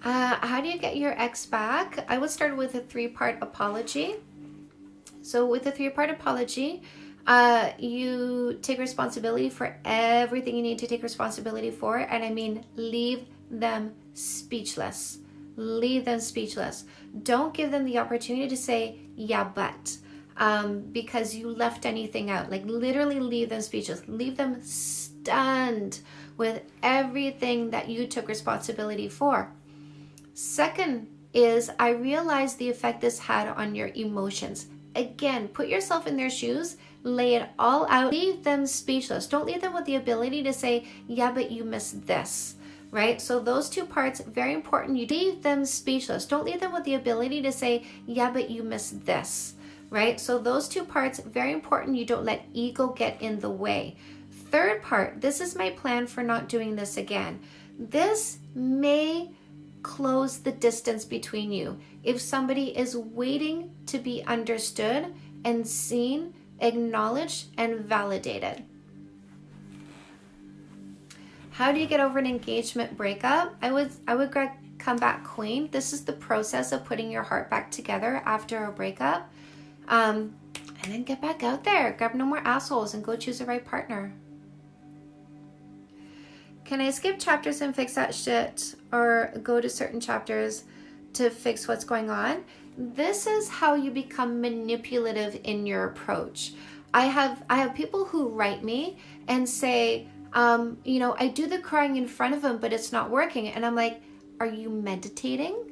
How do you get your ex back? I would start with a 3-part apology. So with a 3-part apology, you take responsibility for everything you need to take responsibility for. And I mean, leave them speechless. Leave them speechless. Don't give them the opportunity to say, yeah, but, because you left anything out. Like literally leave them speechless. Leave them stunned with everything that you took responsibility for. Second is, I realize the effect this had on your emotions. Again, put yourself in their shoes, lay it all out, leave them speechless. Don't leave them with the ability to say, yeah, but you missed this, right? So those 2 parts, very important. You leave them speechless. Don't leave them with the ability to say, yeah, but you missed this, right? So those 2 parts, very important. You don't let ego get in the way. Third part, this is my plan for not doing this again. This may close the distance between you. If somebody is waiting to be understood and seen, acknowledged, and validated. How do you get over an engagement breakup? I would come back queen. This is the process of putting your heart back together after a breakup. And then get back out there. Grab no more assholes and go choose the right partner. Can I skip chapters and fix that shit, or go to certain chapters to fix what's going on? This is how you become manipulative in your approach. I have people who write me and say, I do the crying in front of them, but it's not working. And I'm like, are you meditating?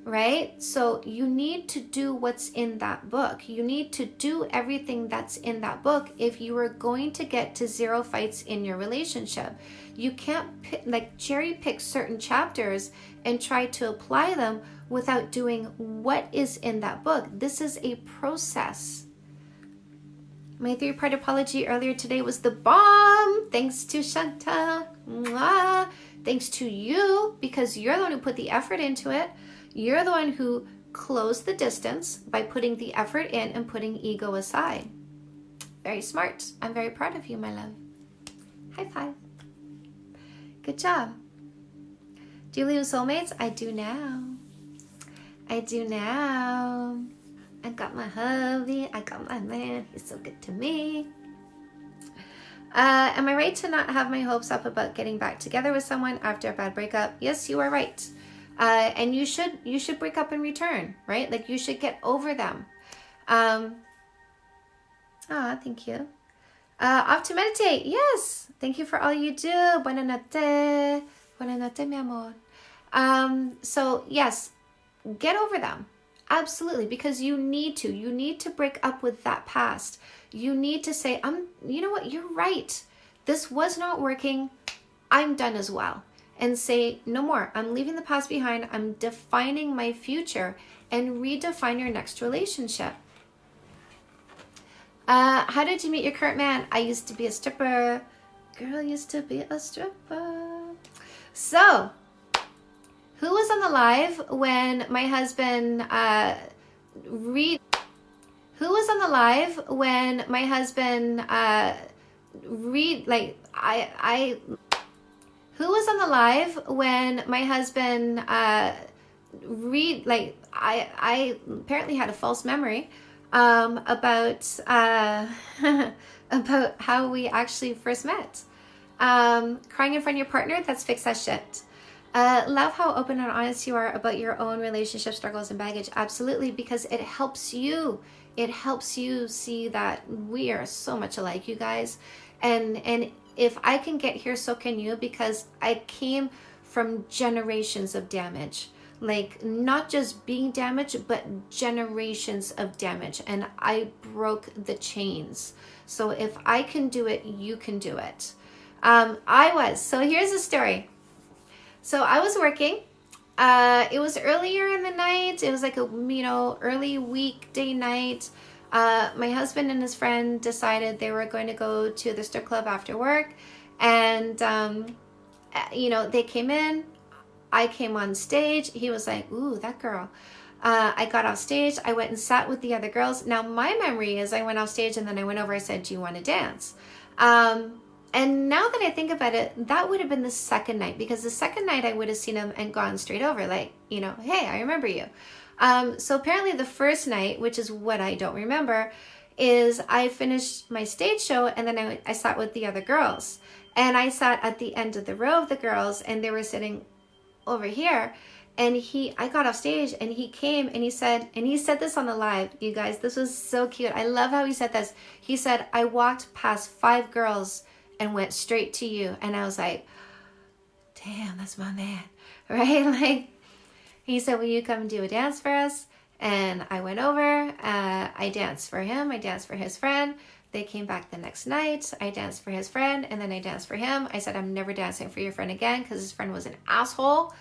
Right? So you need to do what's in that book. You need to do everything that's in that book if you are going to get to 0 fights in your relationship. You can't cherry pick certain chapters and try to apply them without doing what is in that book. This is a process. My 3-part apology earlier today was the bomb. Thanks to Chantal. Mwah. Thanks to you, because you're the one who put the effort into it. You're the one who closed the distance by putting the effort in and putting ego aside. Very smart. I'm very proud of you, my love. High five. Good job. Do you believe in soulmates? I do now. I do now. I got my hubby. I got my man. He's so good to me. Am I right to not have my hopes up about getting back together with someone after a bad breakup? Yes, you are right. And you should break up and return, right? Like, you should get over them. Thank you. Off to meditate. Yes. Thank you for all you do. Buenas noches. Buenas noches, mi amor. So yes, get over them. Absolutely. Because you need to break up with that past. You need to say, you know what? You're right. This was not working. I'm done as well. And say, no more. I'm leaving the past behind. I'm defining my future, and redefine your next relationship. How did you meet your current man? I used to be a stripper. Girl used to be a stripper. So, who was on the live when my husband Who was on the live when my husband Who was on the live when my husband I apparently had a false memory about about how we actually first met. Crying in front of your partner, that's fix that shit. Love how open and honest you are about your own relationship struggles and baggage. Absolutely, because it helps you. It helps you see that we are so much alike, you guys. And if I can get here, so can you, because I came from generations of damage. Like, not just being damaged, but generations of damage. And I broke the chains. So if I can do it, you can do it. So here's the story. So I was working. It was earlier in the night. It was like a, early weekday night. My husband and his friend decided they were going to go to the strip club after work. And, they came in. I came on stage. He was like, ooh, that girl. I got off stage. I went and sat with the other girls. Now, my memory is I went off stage and then I went over. I said, do you want to dance? And now that I think about it, that would have been the second night, because the second night I would have seen him and gone straight over, like, hey, I remember you. So apparently the first night, which is what I don't remember, is I finished my stage show and then I sat with the other girls. And I sat at the end of the row of the girls, and they were sitting over here. And I got off stage and he came and he said this on the live, you guys, this was so cute. I love how he said this. He said, I walked past 5 girls and went straight to you. And I was like, damn, that's my man, right? Like, he said, will you come do a dance for us? And I went over, I danced for him, I danced for his friend. They came back the next night. I danced for his friend, and then I danced for him. I said, I'm never dancing for your friend again, because his friend was an asshole.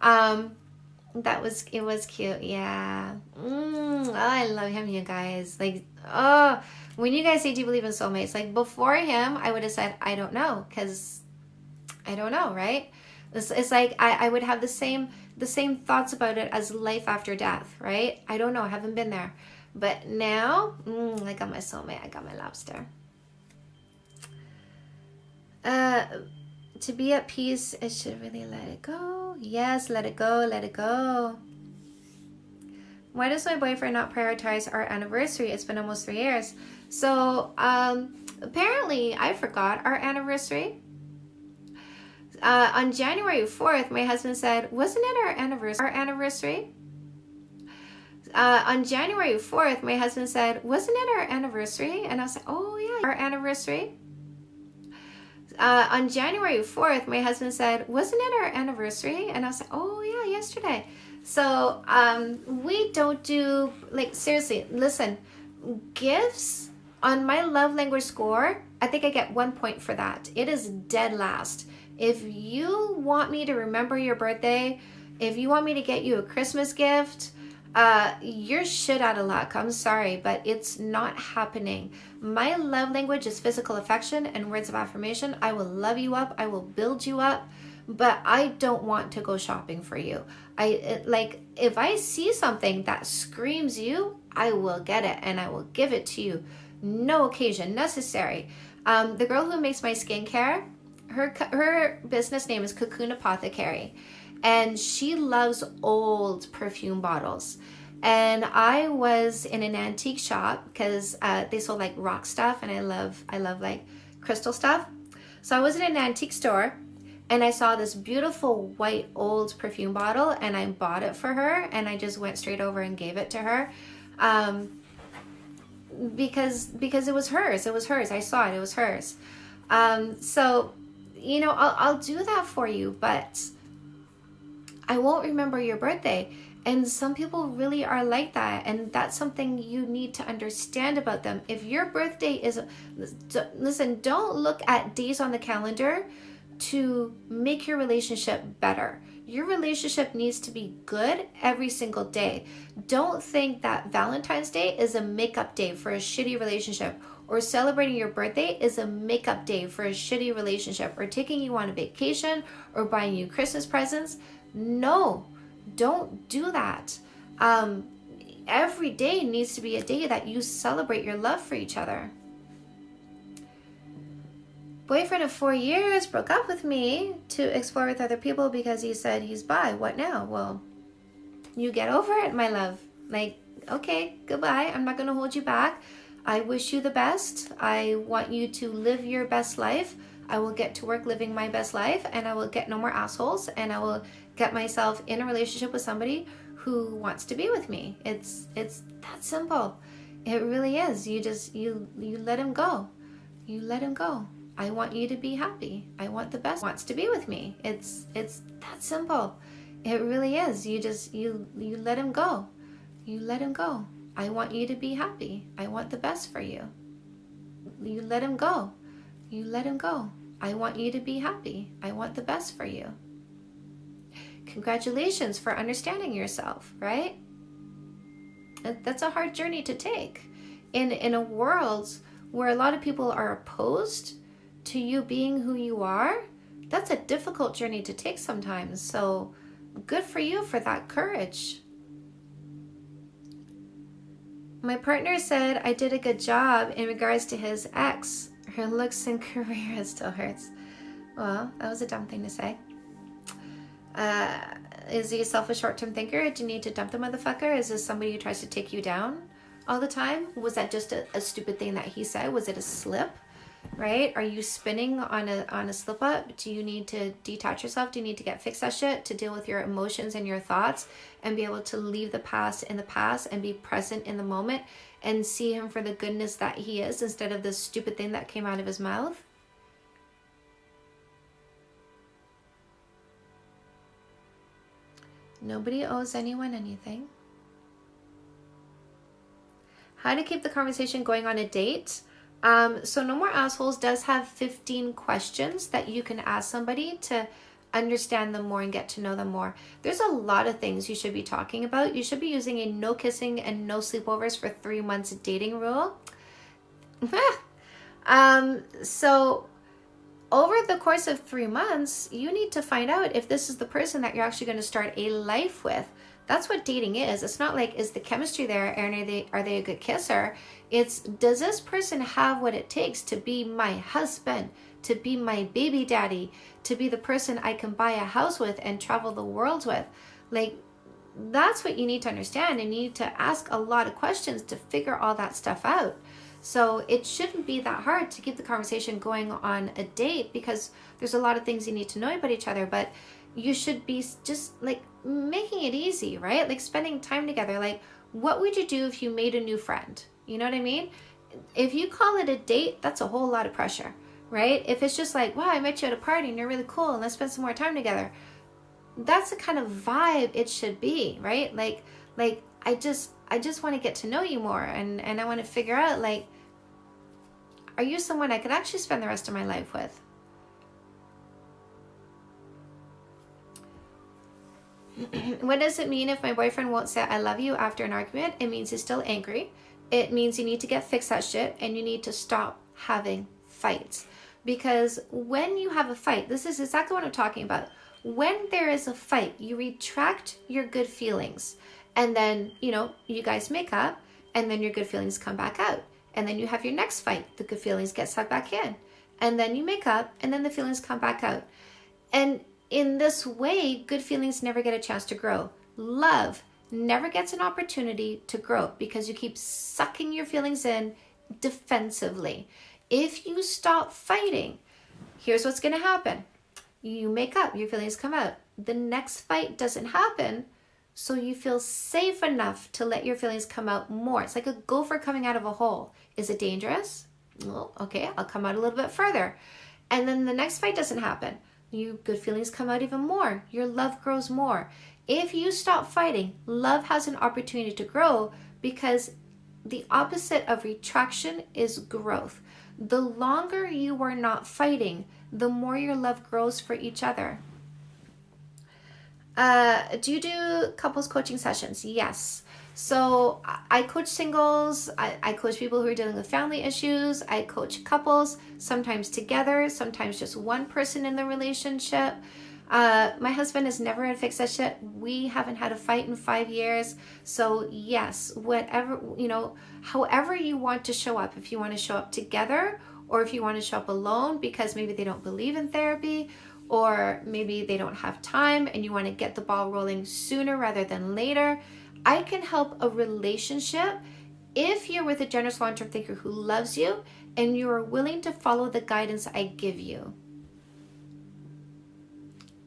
It was cute. Yeah. I love him, you guys. Like, when you guys say, do you believe in soulmates? Like, before him, I would have said, I don't know, because I don't know, right? It's like, I would have the same the same thoughts about it as life after death, right? I don't know. I haven't been there. But now, I got my soulmate. I got my lobster. To be at peace, it should really let it go. Yes, let it go, let it go. Why does my boyfriend not prioritize our anniversary? It's been almost 3 years. So, apparently, I forgot our anniversary. On January 4th, my husband said, wasn't it our anniversary? On January 4th, my husband said, wasn't it our anniversary? And I was like, oh yeah, our anniversary. On January 4th, my husband said, wasn't it our anniversary? And I was like, oh yeah, yesterday. So we don't do, like, seriously, listen, gifts on my love language score, I think I get 1 point for that. It is dead last. If you want me to remember your birthday, if you want me to get you a Christmas gift, you're shit out of luck. I'm sorry, but it's not happening. My love language is physical affection and words of affirmation. I will love you up. I will build you up, but I don't want to go shopping for you. If I see something that screams you, I will get it and I will give it to you. No occasion necessary. The girl who makes my skincare, her business name is Cocoon Apothecary. And she loves old perfume bottles. And I was in an antique shop because they sold like rock stuff, and I love like crystal stuff. So I was in an antique store and I saw this beautiful white old perfume bottle, and I bought it for her, and I just went straight over and gave it to her. Because it was hers. It was hers. I saw it. It was hers. So, you know, I'll do that for you, but I won't remember your birthday. And some people really are like that. And that's something you need to understand about them. If your birthday is, listen, don't look at days on the calendar to make your relationship better. Your relationship needs to be good every single day. Don't think that Valentine's Day is a makeup day for a shitty relationship, or celebrating your birthday is a makeup day for a shitty relationship, or taking you on a vacation, or buying you Christmas presents. No, don't do that. Every day needs to be a day that you celebrate your love for each other. Boyfriend of 4 years broke up with me to explore with other people because he said he's bi. What now? Well, you get over it, my love. Like, okay, goodbye. I'm not going to hold you back. I wish you the best. I want you to live your best life. I will get to work living my best life, and I will get no more assholes, and I will get myself in a relationship with somebody who wants to be with me. It's that simple. It really is. You let him go. You let him go. I want you to be happy. I want the best. Wants to be with me. It's that simple. It really is. You let him go. You let him go. I want you to be happy. I want the best for you. You let him go. You let him go. I want you to be happy. I want the best for you. Congratulations for understanding yourself, right? That's a hard journey to take. In a world where a lot of people are opposed to you being who you are, that's a difficult journey to take sometimes. So good for you for that courage. My partner said I did a good job in regards to his ex. Her looks and career still hurts. Well, that was a dumb thing to say. Is he a selfish short-term thinker? Do you need to dump the motherfucker? Is this somebody who tries to take you down all the time? Was that just a stupid thing that he said? Was it a slip? Right? Are you spinning on a slip up? Do you need to detach yourself? Do you need to get fixed that shit to deal with your emotions and your thoughts and be able to leave the past in the past and be present in the moment and see him for the goodness that he is instead of this stupid thing that came out of his mouth? Nobody owes anyone anything. How to keep the conversation going on a date? So No More Assholes does have 15 questions that you can ask somebody to understand them more and get to know them more. There's a lot of things you should be talking about. You should be using a no kissing and no sleepovers for 3 months dating rule. So over the course of 3 months, you need to find out if this is the person that you're actually going to start a life with. That's what dating is. It's not like, is the chemistry there and are they a good kisser? It's, does this person have what it takes to be my husband, to be my baby daddy, to be the person I can buy a house with and travel the world with? Like, that's what you need to understand, and you need to ask a lot of questions to figure all that stuff out. So it shouldn't be that hard to keep the conversation going on a date, because there's a lot of things you need to know about each other, but you should be just like making it easy, right? Like spending time together. Like, what would you do if you made a new friend? You know what I mean? If you call it a date, that's a whole lot of pressure, right? If it's just like, wow, I met you at a party and you're really cool and let's spend some more time together, that's the kind of vibe it should be, right? Like I just want to get to know you more, and I want to figure out, like, are you someone I could actually spend the rest of my life with? What does it mean if my boyfriend won't say I love you after an argument? It means he's still angry. It means you need to get fixed that shit, and you need to stop having fights. Because when you have a fight, this is exactly what I'm talking about. When there is a fight, you retract your good feelings, and then, you know, you guys make up, and then your good feelings come back out. And then you have your next fight, the good feelings get sucked back in. And then you make up, and then the feelings come back out. And in this way, good feelings never get a chance to grow. Love never gets an opportunity to grow because you keep sucking your feelings in defensively. If you stop fighting, here's what's going to happen. You make up, your feelings come out. The next fight doesn't happen, so you feel safe enough to let your feelings come out more. It's like a gopher coming out of a hole. Is it dangerous? Well, okay, I'll come out a little bit further. And then the next fight doesn't happen. Your good feelings come out even more. Your love grows more. If you stop fighting, love has an opportunity to grow, because the opposite of retraction is growth. The longer you are not fighting, the more your love grows for each other. Do you do couples coaching sessions? Yes. So I coach singles, I coach people who are dealing with family issues, I coach couples, sometimes together, sometimes just one person in the relationship. My husband has never had fixed that shit. We haven't had a fight in 5 years. So yes, whatever, you know, however you want to show up, if you want to show up together, or if you want to show up alone because maybe they don't believe in therapy, or maybe they don't have time and you want to get the ball rolling sooner rather than later, I can help a relationship if you're with a generous long-term thinker who loves you and you are willing to follow the guidance I give you.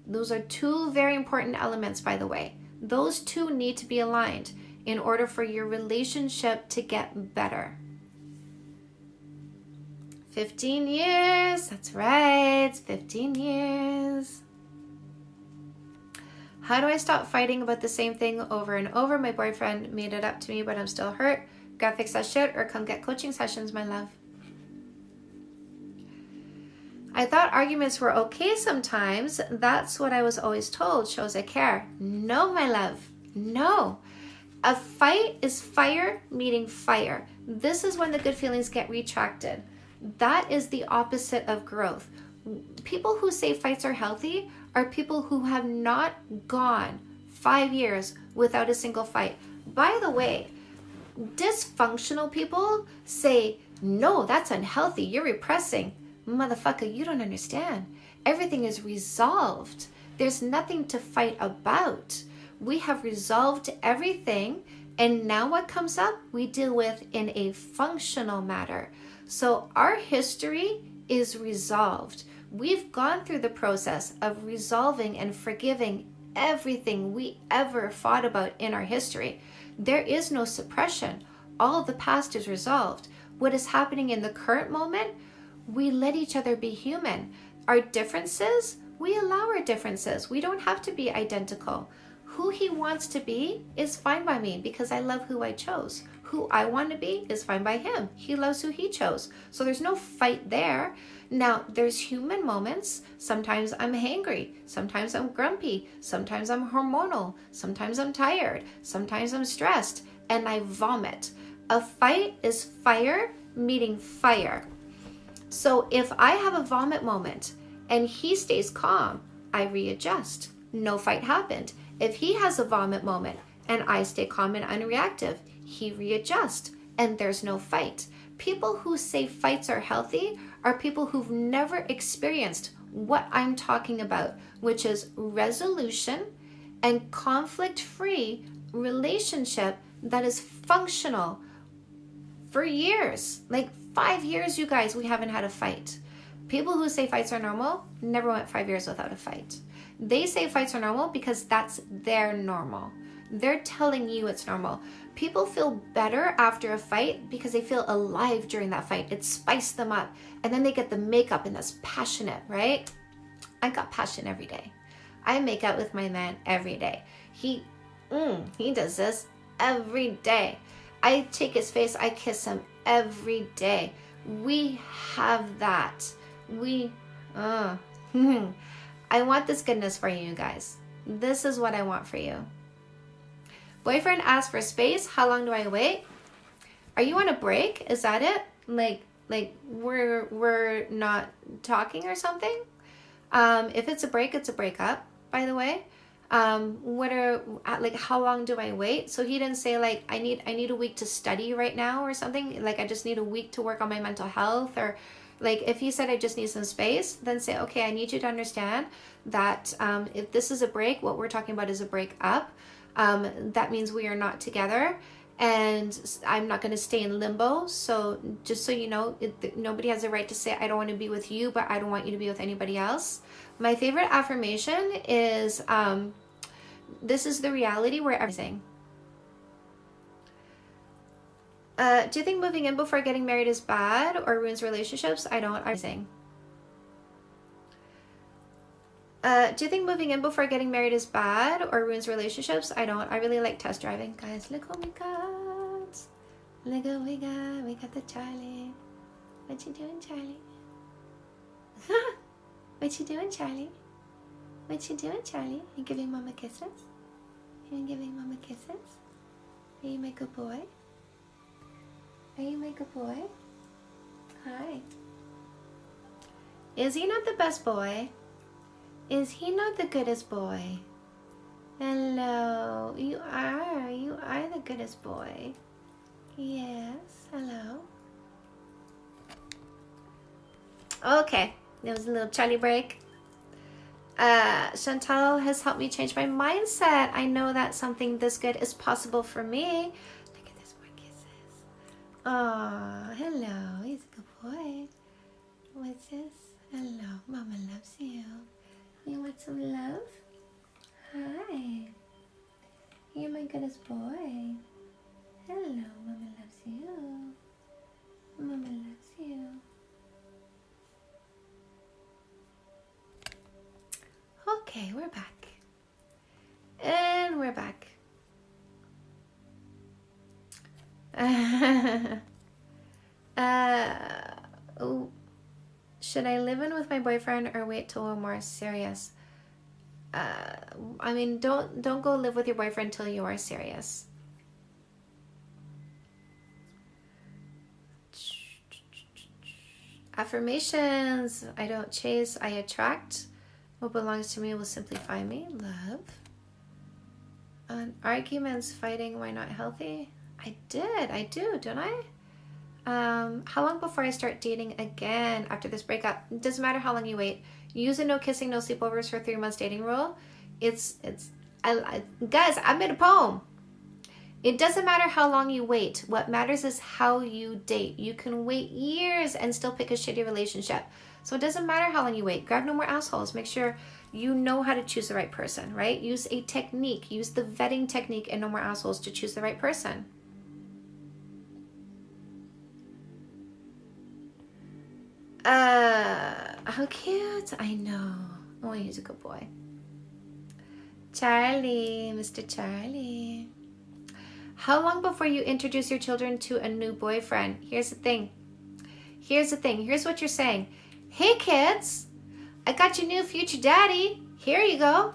Those are two very important elements, by the way. Those two need to be aligned in order for your relationship to get better. 15 years, that's right, 15 years. How do I stop fighting about the same thing over and over? My boyfriend made it up to me, but I'm still hurt. Gotta fix that shit, or come get coaching sessions, my love. I thought arguments were okay sometimes. That's what I was always told. Shows I care. No, my love, no. A fight is fire meeting fire. This is when the good feelings get retracted. That is the opposite of growth. People who say fights are healthy are people who have not gone 5 years without a single fight. By the way, dysfunctional people say, no, that's unhealthy, you're repressing. Motherfucker, you don't understand. Everything is resolved. There's nothing to fight about. We have resolved everything, and now what comes up, we deal with in a functional matter. So our history is resolved. We've gone through the process of resolving and forgiving everything we ever fought about in our history. There is no suppression. All of the past is resolved. What is happening in the current moment, we let each other be human. Our differences, we allow our differences. We don't have to be identical. Who he wants to be is fine by me because I love who I chose. Who I want to be is fine by him. He loves who he chose. So there's no fight there. Now, there's human moments. Sometimes I'm hangry. Sometimes I'm grumpy. Sometimes I'm hormonal. Sometimes I'm tired. Sometimes I'm stressed. And I vomit. A fight is fire meeting fire. So if I have a vomit moment and he stays calm, I readjust. No fight happened. If he has a vomit moment and I stay calm and unreactive, he readjusts and there's no fight. People who say fights are healthy are people who've never experienced what I'm talking about, which is resolution and conflict-free relationship that is functional for years. Like 5 years, you guys, we haven't had a fight. People who say fights are normal never went 5 years without a fight. They say fights are normal because that's their normal. They're telling you it's normal. People feel better after a fight because they feel alive during that fight. It spiced them up. And then they get the makeup and that's passionate, right? I got passion every day. I make out with my man every day. He does this every day. I take his face, I kiss him every day. We have that. I want this goodness for you guys. This is what I want for you. Boyfriend asks for space. How long do I wait? Are you on a break? Is that it? Like we're not talking or something? If it's a break, it's a breakup, by the way. How long do I wait? So he didn't say like, I need a week to study right now or something. Like I just need a week to work on my mental health, or like if he said I just need some space, then say, okay, I need you to understand that if this is a break, what we're talking about is a break up. That means we are not together and I'm not going to stay in limbo. So just so you know, nobody has the right to say, I don't want to be with you, but I don't want you to be with anybody else. My favorite affirmation is, this is the reality where everything. Do you think moving in before getting married is bad or ruins relationships? I don't. Everything. Do you think moving in before getting married is bad or ruins relationships? I don't. I really like test driving. Guys, look what we got. Look what we got. We got the Charlie. What you doing, Charlie? What you doing, Charlie? What you doing, Charlie? You giving Mama kisses? You giving Mama kisses? Are you my good boy? Are you my good boy? Hi. Is he not the best boy? Is he not the goodest boy? Hello. You are the goodest boy. Yes. Hello. Okay. There was a little Charlie break. Chantal has helped me change my mindset. I know that something this good is possible for me. Look at this, more kisses. Oh, hello. He's a good boy. What's this? Hello. Mama loves you. You want some love? Hi. You're my goodest boy. Hello. Mama loves you. Mama loves you. Okay, we're back. And we're back. Should I live in with my boyfriend or wait till we're more serious? I mean, don't go live with your boyfriend till you are serious. Affirmations. I don't chase, I attract. What belongs to me will simply find me. Love. Arguments, fighting, why not healthy? I do, don't I? How long before I start dating again after this breakup? It doesn't matter how long you wait. Use a no kissing, no sleepovers for 3 months dating rule. Guys, I made a poem. It doesn't matter how long you wait. What matters is how you date. You can wait years and still pick a shitty relationship. So it doesn't matter how long you wait. Grab no more assholes. Make sure you know how to choose the right person, right? Use a technique. Use the vetting technique and no more assholes to choose the right person. How cute. I know. Oh, he's a good boy. Charlie, Mr. Charlie. How long before you introduce your children to a new boyfriend? Here's the thing. Here's what you're saying. Hey kids, I got your new future daddy. Here you go.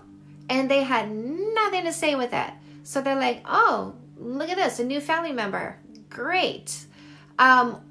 And they had nothing to say with it. So they're like, oh, look at this, a new family member. Great.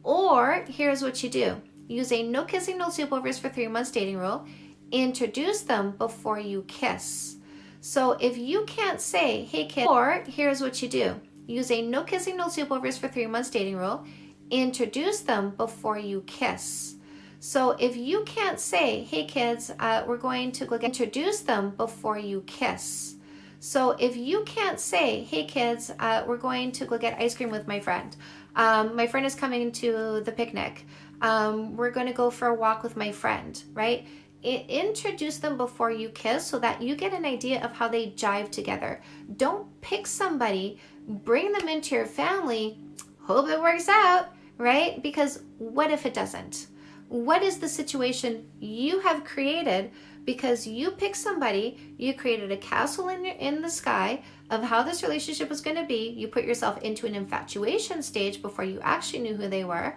Or here's what you do. use a no kissing, no sleepovers for 3 months dating rule. Introduce them before you kiss. So if you can't say, hey kid, or here's what you do. Use a no kissing, no sleepovers for 3 months dating rule. Introduce them before you kiss. So if you can't say, hey kids, we're going to go introduce them before you kiss. So if you can't say, hey kids, we're going to go get ice cream with my friend. My friend is coming to the picnic. We're going to go for a walk with my friend, right? Introduce them before you kiss so that you get an idea of how they jive together. Don't pick somebody, bring them into your family, hope it works out, right? Because what if it doesn't? What is the situation you have created because you picked somebody, you created a castle in the sky of how this relationship was going to be. You put yourself into an infatuation stage before you actually knew who they were.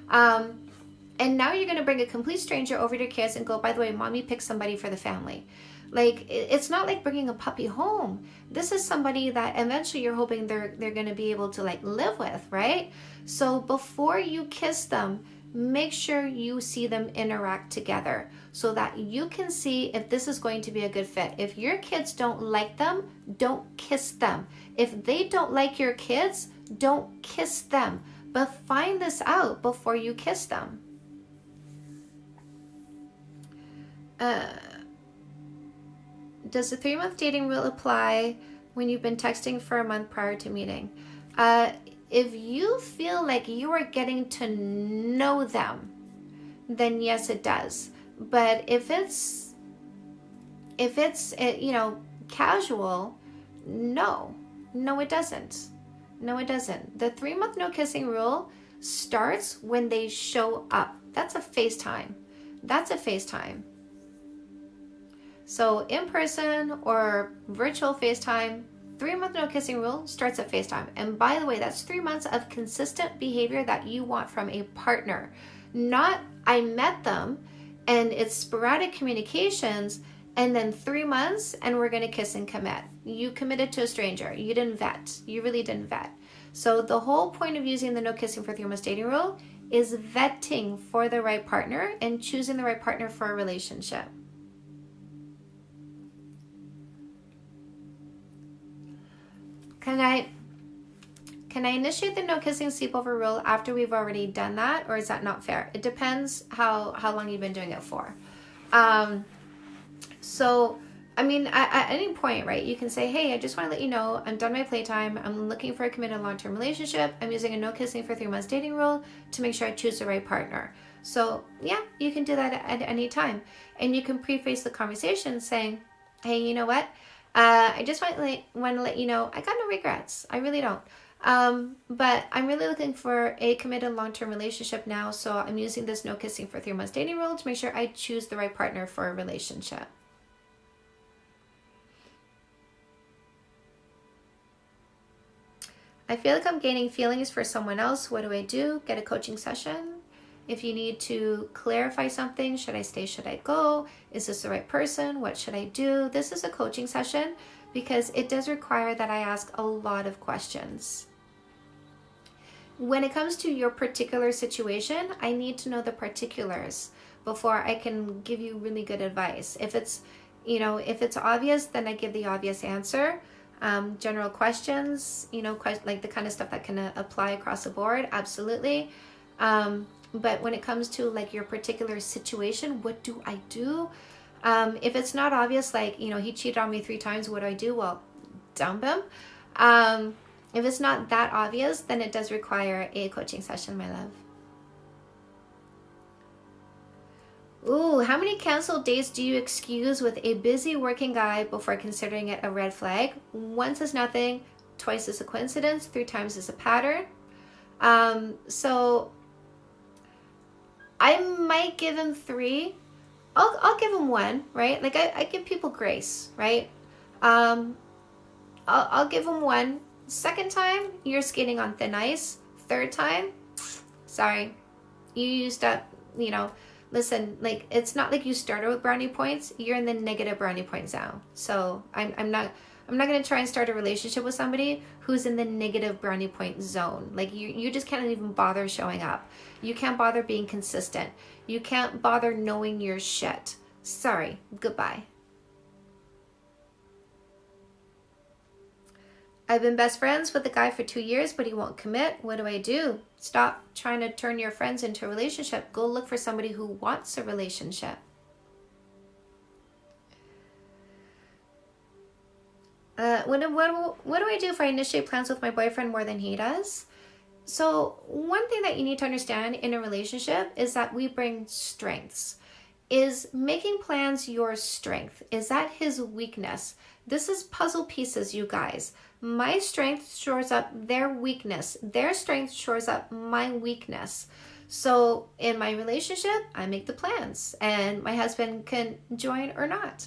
And now you're going to bring a complete stranger over to your kids and go, by the way, mommy picked somebody for the family. Like, it's not like bringing a puppy home. This is somebody that eventually you're hoping they're going to be able to like live with, right? So before you kiss them, make sure you see them interact together so that you can see if this is going to be a good fit. If your kids don't like them, don't kiss them. If they don't like your kids, don't kiss them. But find this out before you kiss them. Does the 3-month dating rule apply when you've been texting for a month prior to meeting? If you feel like you are getting to know them, then yes, it does. But if it's casual, no, it doesn't. No, it doesn't. The 3-month no kissing rule starts when they show up. That's a FaceTime. So in person or virtual FaceTime, 3-month no kissing rule starts at FaceTime. And by the way, that's 3 months of consistent behavior that you want from a partner. Not, I met them and it's sporadic communications and then 3 months and we're going to kiss and commit. You committed to a stranger. You didn't vet. You really didn't vet. So the whole point of using the no kissing for 3 months dating rule is vetting for the right partner and choosing the right partner for a relationship. Can I initiate the no kissing sleepover rule after we've already done that, or is that not fair? It depends how long you've been doing it for. So, I mean, at any point, right, you can say, hey, I just want to let you know, I'm done my playtime. I'm looking for a committed long-term relationship. I'm using a no kissing for 3 months dating rule to make sure I choose the right partner. So, yeah, you can do that at any time. And you can preface the conversation saying, hey, you know what? I just want to let you know, I got no regrets. I really don't. But I'm really looking for a committed long-term relationship now. So I'm using this no kissing for 3 months dating rule to make sure I choose the right partner for a relationship. I feel like I'm gaining feelings for someone else. What do I do? Get a coaching session. If you need to clarify something, should I stay, should I go? Is this the right person? What should I do? This is a coaching session because it does require that I ask a lot of questions. When it comes to your particular situation, I need to know the particulars before I can give you really good advice. If it's obvious, then I give the obvious answer. General questions, like the kind of stuff that can apply across the board, absolutely. But when it comes to like your particular situation, what do I do? If it's not obvious, like, he cheated on me 3 times, what do I do? Well, dump him. If it's not that obvious, then it does require a coaching session, my love. Ooh, how many canceled dates do you excuse with a busy working guy before considering it a red flag? 1 is nothing, 2 is a coincidence, 3 times is a pattern. So I might give him 3. I'll give him 1, right? Like I give people grace, right? I'll give him 1. 2nd time, you're skating on thin ice. 3rd time, sorry, you used up, listen, like, it's not like you started with brownie points. You're in the negative brownie point zone. So I'm not I'm not going to try and start a relationship with somebody who's in the negative brownie point zone. Like you just can't even bother showing up. You can't bother being consistent. You can't bother knowing your shit. Sorry, goodbye. I've been best friends with a guy for 2 years, but he won't commit. What do I do? Stop trying to turn your friends into a relationship. Go look for somebody who wants a relationship. What do I do if I initiate plans with my boyfriend more than he does? So one thing that you need to understand in a relationship is that we bring strengths. Is making plans your strength? Is that his weakness? This is puzzle pieces, you guys. My strength shores up their weakness. Their strength shores up my weakness. So in my relationship, I make the plans and my husband can join or not.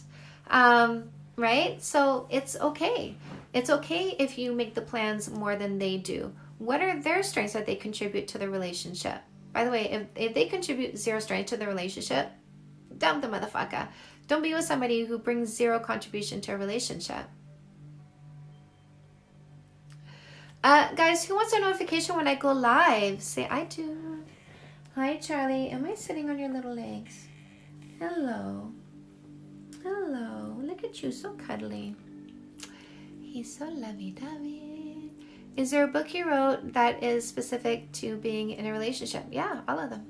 Right? So it's okay. It's okay if you make the plans more than they do. What are their strengths that they contribute to the relationship? By the way, if they contribute 0 strength to the relationship, dump the motherfucker. Don't be with somebody who brings 0 contribution to a relationship. Guys, who wants a notification when I go live? Say, I do. Hi, Charlie. Am I sitting on your little legs? Hello. Hello. Look at you, so cuddly. He's so lovey-dovey. Is there a book you wrote that is specific to being in a relationship? Yeah, all of them.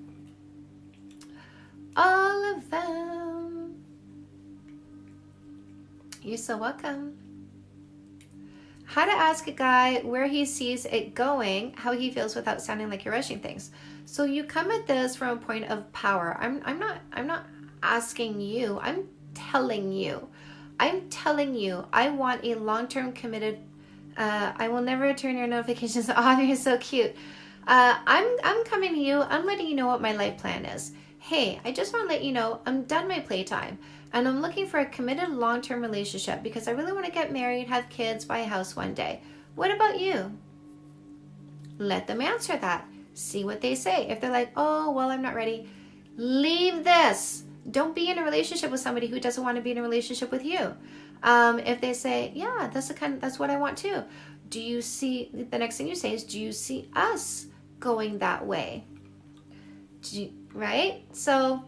All of them. You're so welcome. How to ask a guy where he sees it going, how he feels without sounding like you're rushing things. So you come at this from a point of power. I'm not asking you. I'm telling you. I want a long-term committed. I will never turn your notifications off. You're so cute. I'm coming to you. I'm letting you know what my life plan is. Hey, I just want to let you know I'm done my playtime and I'm looking for a committed long-term relationship because I really want to get married, have kids, buy a house one day. What about you? Let them answer that. See what they say. If they're like, oh, well, I'm not ready, leave this. Don't be in a relationship with somebody who doesn't want to be in a relationship with you. If they say, yeah, that's what I want too. Do you see, the next thing you say is, do you see us going that way? Right? So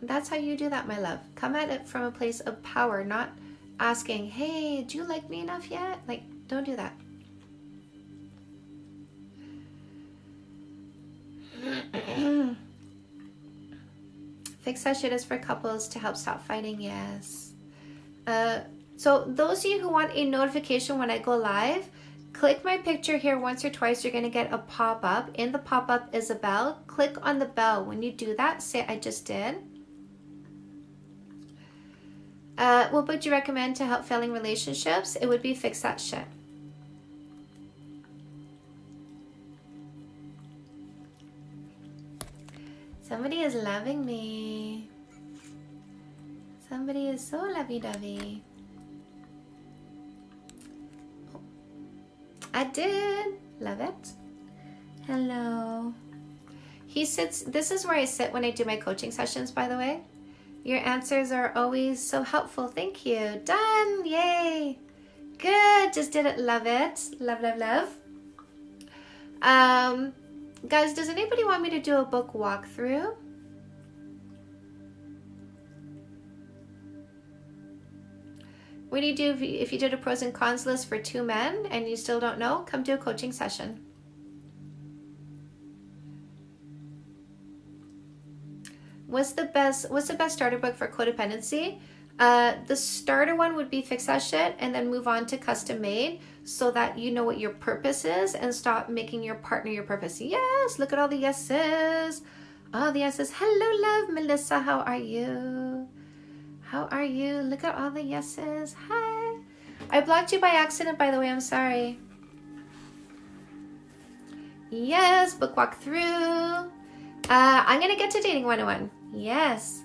that's how you do that, my love. Come at it from a place of power, not asking, hey, do you like me enough yet? Like, don't do that. Fix that shit is for couples to help stop fighting. Yes. So those of you who want a notification when I go live, click my picture here once or twice. You're going to get a pop-up. In the pop-up is a bell. Click on the bell. When you do that, say I just did. What would you recommend to help failing relationships? It would be fix that shit. Somebody is loving me. Somebody is so lovey-dovey. Oh, I did. Love it. Hello. He sits, this is where I sit when I do my coaching sessions, by the way. Your answers are always so helpful. Thank you. Done. Yay. Good. Just did it. Love it. Love, love, love. Guys, does anybody want me to do a book walkthrough? What do you do if you did a pros and cons list for 2 men and you still don't know? Come do a coaching session. What's the best starter book for codependency? The starter one would be Fix That Shit and then move on to Custom Made so that you know what your purpose is and stop making your partner your purpose. Yes, look at all the yeses. All the yeses. Hello, love. Melissa, how are you? How are you? Look at all the yeses. Hi. I blocked you by accident, by the way. I'm sorry. Yes, book walk through. I'm going to get to Dating 101. Yes.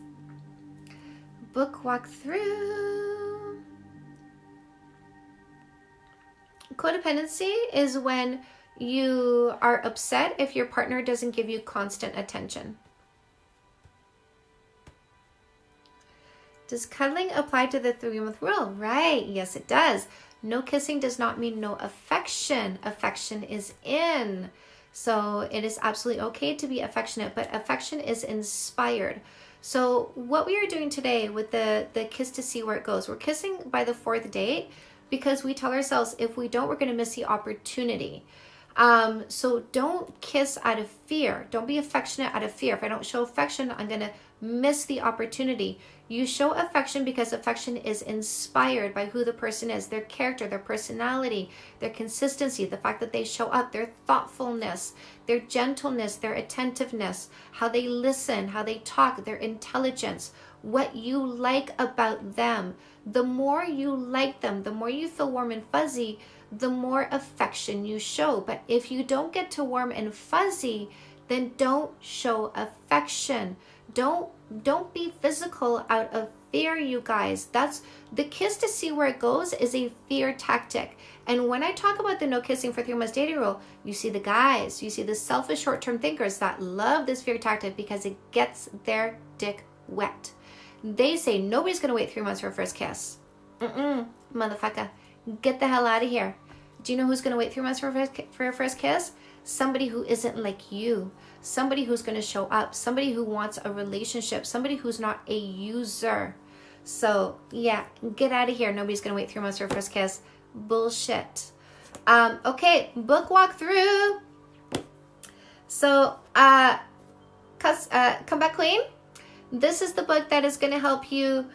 Book walk through. Codependency is when you are upset if your partner doesn't give you constant attention. Does cuddling apply to the 3-month rule? Right. Yes, it does. No kissing does not mean no affection. Affection is in. So it is absolutely okay to be affectionate, but affection is inspired. So what we are doing today with the kiss to see where it goes, we're kissing by the 4th date because we tell ourselves if we don't, we're going to miss the opportunity. So don't kiss out of fear. Don't be affectionate out of fear. If I don't show affection, I'm going to miss the opportunity. You show affection because affection is inspired by who the person is, their character, their personality, their consistency, the fact that they show up, their thoughtfulness, their gentleness, their attentiveness, how they listen, how they talk, their intelligence, what you like about them. The more you like them, the more you feel warm and fuzzy, the more affection you show. But if you don't get to warm and fuzzy, then don't show affection. Don't be physical out of fear, you guys. That's the kiss to see where it goes is a fear tactic. And when I talk about the no kissing for 3 months dating rule, you see the guys, you see the selfish short-term thinkers that love this fear tactic because it gets their dick wet. They say nobody's going to wait 3 months for a first kiss. Motherfucker, get the hell out of here. Do you know who's going to wait 3 months for a first kiss? Somebody who isn't like you. Somebody who's going to show up. Somebody who wants a relationship. Somebody who's not a user. So, yeah, get out of here. Nobody's going to wait 3 months for a first kiss. Bullshit. Okay, book walkthrough. So, Comeback Queen. This is the book that is going to help you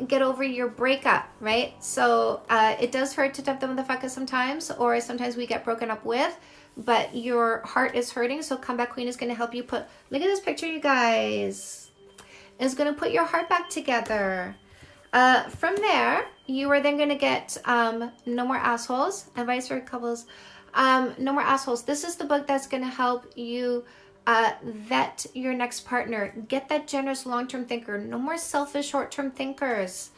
get over your breakup, right? So it does hurt to dump the motherfucker sometimes, or sometimes we get broken up with, but your heart is hurting. So Comeback Queen is going to help you look at this picture, you guys. It's going to put your heart back together. From there, you are then going to get No More Assholes, advice for couples. No More Assholes. This is the book that's going to help you vet your next partner. Get that generous long-term thinker. No more selfish short-term thinkers.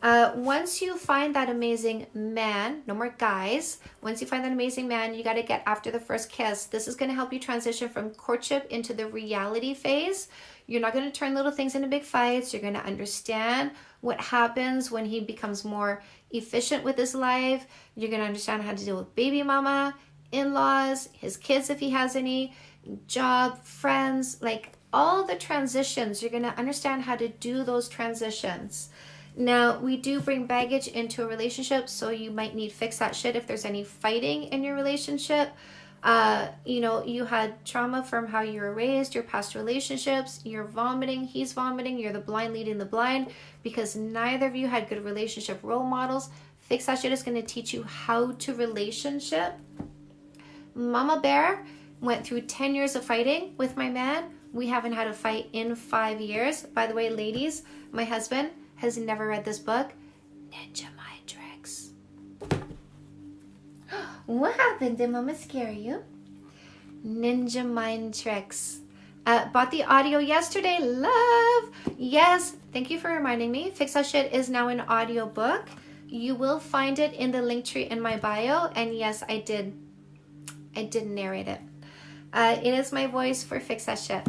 Once you find that amazing man, no more guys. Once you find that amazing man, you got to get after the first kiss. This is going to help you transition from courtship into the reality phase. You're not going to turn little things into big fights. You're going to understand what happens when he becomes more efficient with his life. You're going to understand how to deal with baby mama, in-laws, his kids if he has any, job, friends, like all the transitions. You're going to understand how to do those transitions. Now, we do bring baggage into a relationship, so you might need fix that shit if there's any fighting in your relationship. You had trauma from how you were raised, your past relationships, you're vomiting, he's vomiting, you're the blind leading the blind because neither of you had good relationship role models. Fix that shit is going to teach you how to relationship. Mama Bear went through 10 years of fighting with my man. We haven't had a fight in 5 years. By the way, ladies, my husband has never read this book, Ninja Mind Tricks. What happened? Did Mama scare you? Ninja Mind Tricks. Bought the audio yesterday. Love. Yes. Thank you for reminding me. Fix That Shit is now an audio book. You will find it in the link tree in my bio. And yes, I did narrate it. It is my voice for Fix That Shit.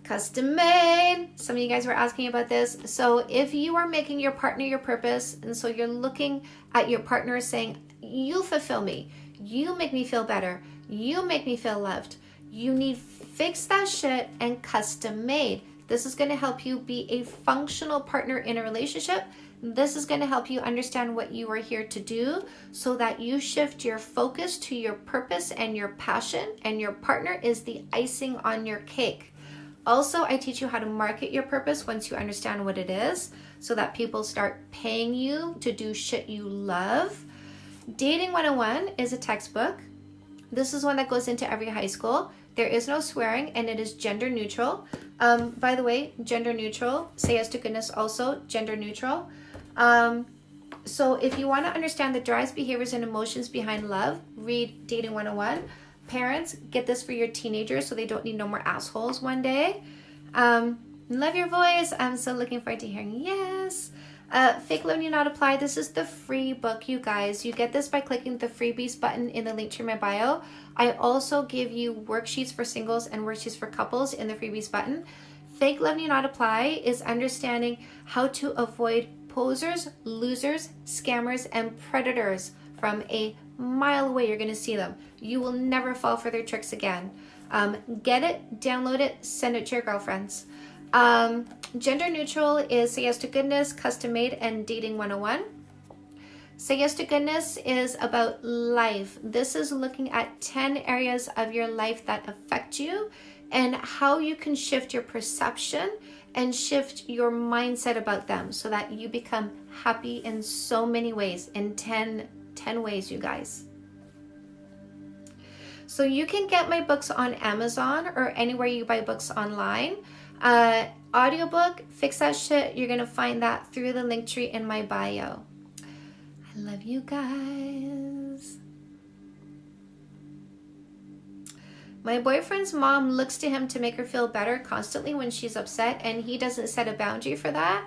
Custom made. Some of you guys were asking about this. So if you are making your partner your purpose, and so you're looking at your partner saying, you fulfill me, you make me feel better, you make me feel loved, you need Fix That Shit and custom made. This is going to help you be a functional partner in a relationship. This is going to help you understand what you are here to do so that you shift your focus to your purpose and your passion, and your partner is the icing on your cake. Also, I teach you how to market your purpose once you understand what it is so that people start paying you to do shit you love. Dating 101 is a textbook. This is one that goes into every high school. There is no swearing and it is gender neutral. By the way, gender neutral, say yes to goodness also, gender neutral. So if you want to understand the drives, behaviors, and emotions behind love, read Dating 101. Parents, get this for your teenagers so they don't need no more assholes one day. Love your voice. I'm so looking forward to hearing yes. Fake Love Need Not Apply. This is the free book, you guys. You get this by clicking the freebies button in the link to my bio. I also give you worksheets for singles and worksheets for couples in the freebies button. Fake Love Need Not Apply is understanding how to avoid posers, losers, scammers, and predators from a mile away. You're going to see them. You will never fall for their tricks again. Get it, download it, send it to your girlfriends. Gender neutral is Say Yes to Goodness, Custom Made, and Dating 101. Say Yes to Goodness is about life. This is looking at 10 areas of your life that affect you and how you can shift your perception and shift your mindset about them so that you become happy in so many ways, in 10 ways, you guys. So you can get my books on Amazon or anywhere you buy books online. Audiobook, Fix That Shit, you're going to find that through the link tree in my bio. I love you guys. My boyfriend's mom looks to him to make her feel better constantly when she's upset, and he doesn't set a boundary for that.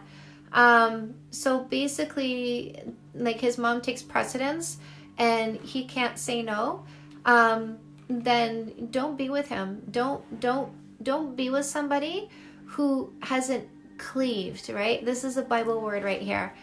So basically, like, his mom takes precedence and he can't say no. Then don't be with him. Don't be with somebody who hasn't cleaved, right? This is a Bible word right here.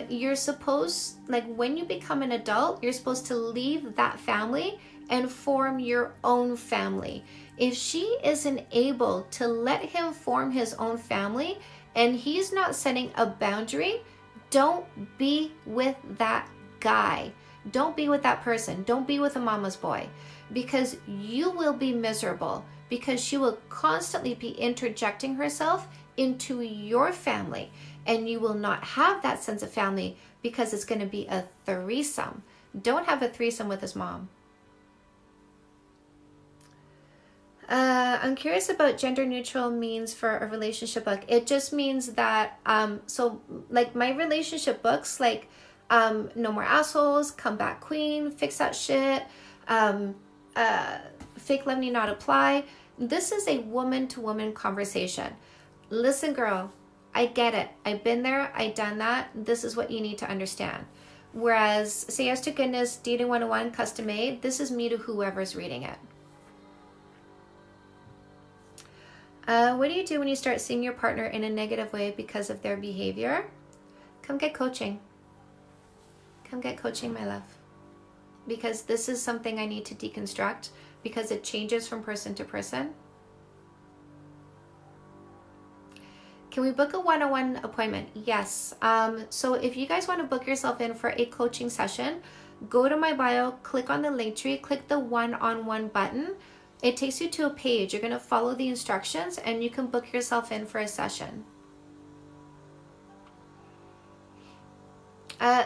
You're supposed, like, when you become an adult, you're supposed to leave that family and form your own family. If she isn't able to let him form his own family and he's not setting a boundary, don't be with that guy. Don't be with that person. Don't be with a mama's boy, because you will be miserable, because she will constantly be interjecting herself into your family, and you will not have that sense of family because it's going to be a threesome. Don't have a threesome with his mom. I'm curious about gender neutral means for a relationship book. It just means that, so like my relationship books, like No More Assholes, Come Back Queen, Fix That Shit, Fake Love Need Not Apply. This is a woman-to-woman conversation. Listen, girl, I get it. I've been there. I've done that. This is what you need to understand. Whereas Say Yes to Goodness, Dating 101, Custom Made, this is me to whoever's reading it. What do you do when you start seeing your partner in a negative way because of their behavior? Come get coaching. Come get coaching, my love. Because this is something I need to deconstruct, because it changes from person to person. Can we book a one-on-one appointment? Yes. So if you guys want to book yourself in for a coaching session, go to my bio, click on the link tree, click the one-on-one button. It takes you to a page. You're going to follow the instructions and you can book yourself in for a session.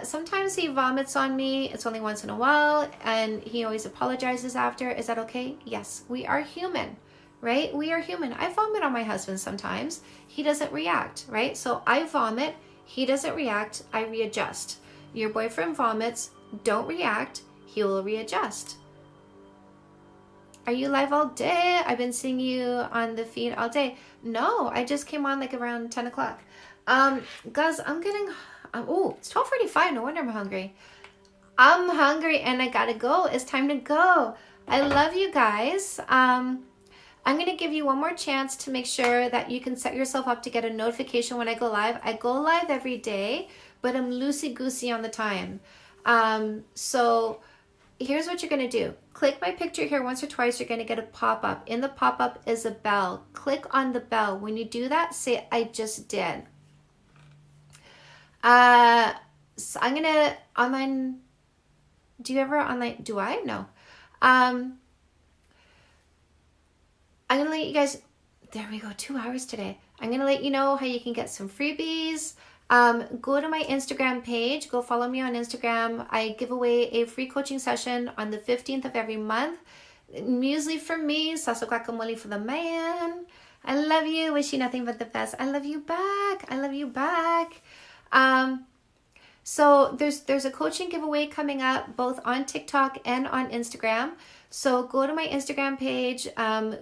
Sometimes he vomits on me. It's only once in a while, and he always apologizes after. Is that okay? Yes, we are human, right? We are human. I vomit on my husband sometimes. He doesn't react, right? So I vomit. He doesn't react. I readjust. Your boyfriend vomits. Don't react. He will readjust. Are you live all day? I've been seeing you on the feed all day. No, I just came on like around 10 o'clock. Guys, I'm getting... oh, it's 12:45. No wonder I'm hungry. I'm hungry and I gotta go. It's time to go. I love you guys. I'm going to give you one more chance to make sure that you can set yourself up to get a notification when I go live. I go live every day, but I'm loosey-goosey on the time. So here's what you're going to do. Click my picture here once or twice. You're going to get a pop-up. In the pop-up is a bell. Click on the bell. When you do that, say, I just did. So I'm going to online. Do you ever online? Do I? No. I'm going to let you guys, there we go, 2 hours today. I'm going to let you know how you can get some freebies. Go to my Instagram page. Go follow me on Instagram. I give away a free coaching session on the 15th of every month. Muesli for me, sasso guacamole for the man. I love you. Wish you nothing but the best. I love you back. I love you back. So there's a coaching giveaway coming up both on TikTok and on Instagram. So go to my Instagram page,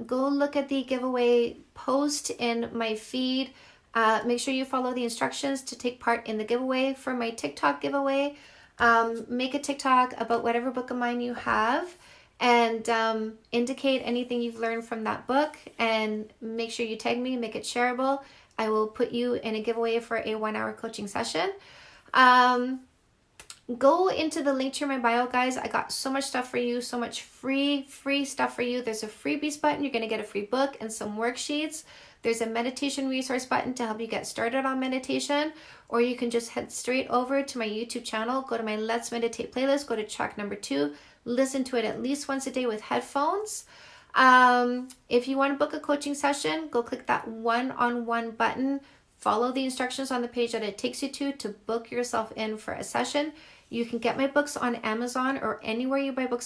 go look at the giveaway post in my feed. Make sure you follow the instructions to take part in the giveaway. For my TikTok giveaway, make a TikTok about whatever book of mine you have and indicate anything you've learned from that book, and make sure you tag me, make it shareable. I will put you in a giveaway for a 1-hour coaching session. Go into the link to my bio, guys. I got so much stuff for you, so much free stuff for you. There's a freebies button. You're going to get a free book and some worksheets. There's a meditation resource button to help you get started on meditation, or you can just head straight over to my YouTube channel, go to my Let's Meditate playlist, go to track number 2, listen to it at least once a day with headphones. If you want to book a coaching session, go click that one-on-one button. Follow the instructions on the page that it takes you to book yourself in for a session. You can get my books on Amazon or anywhere you buy books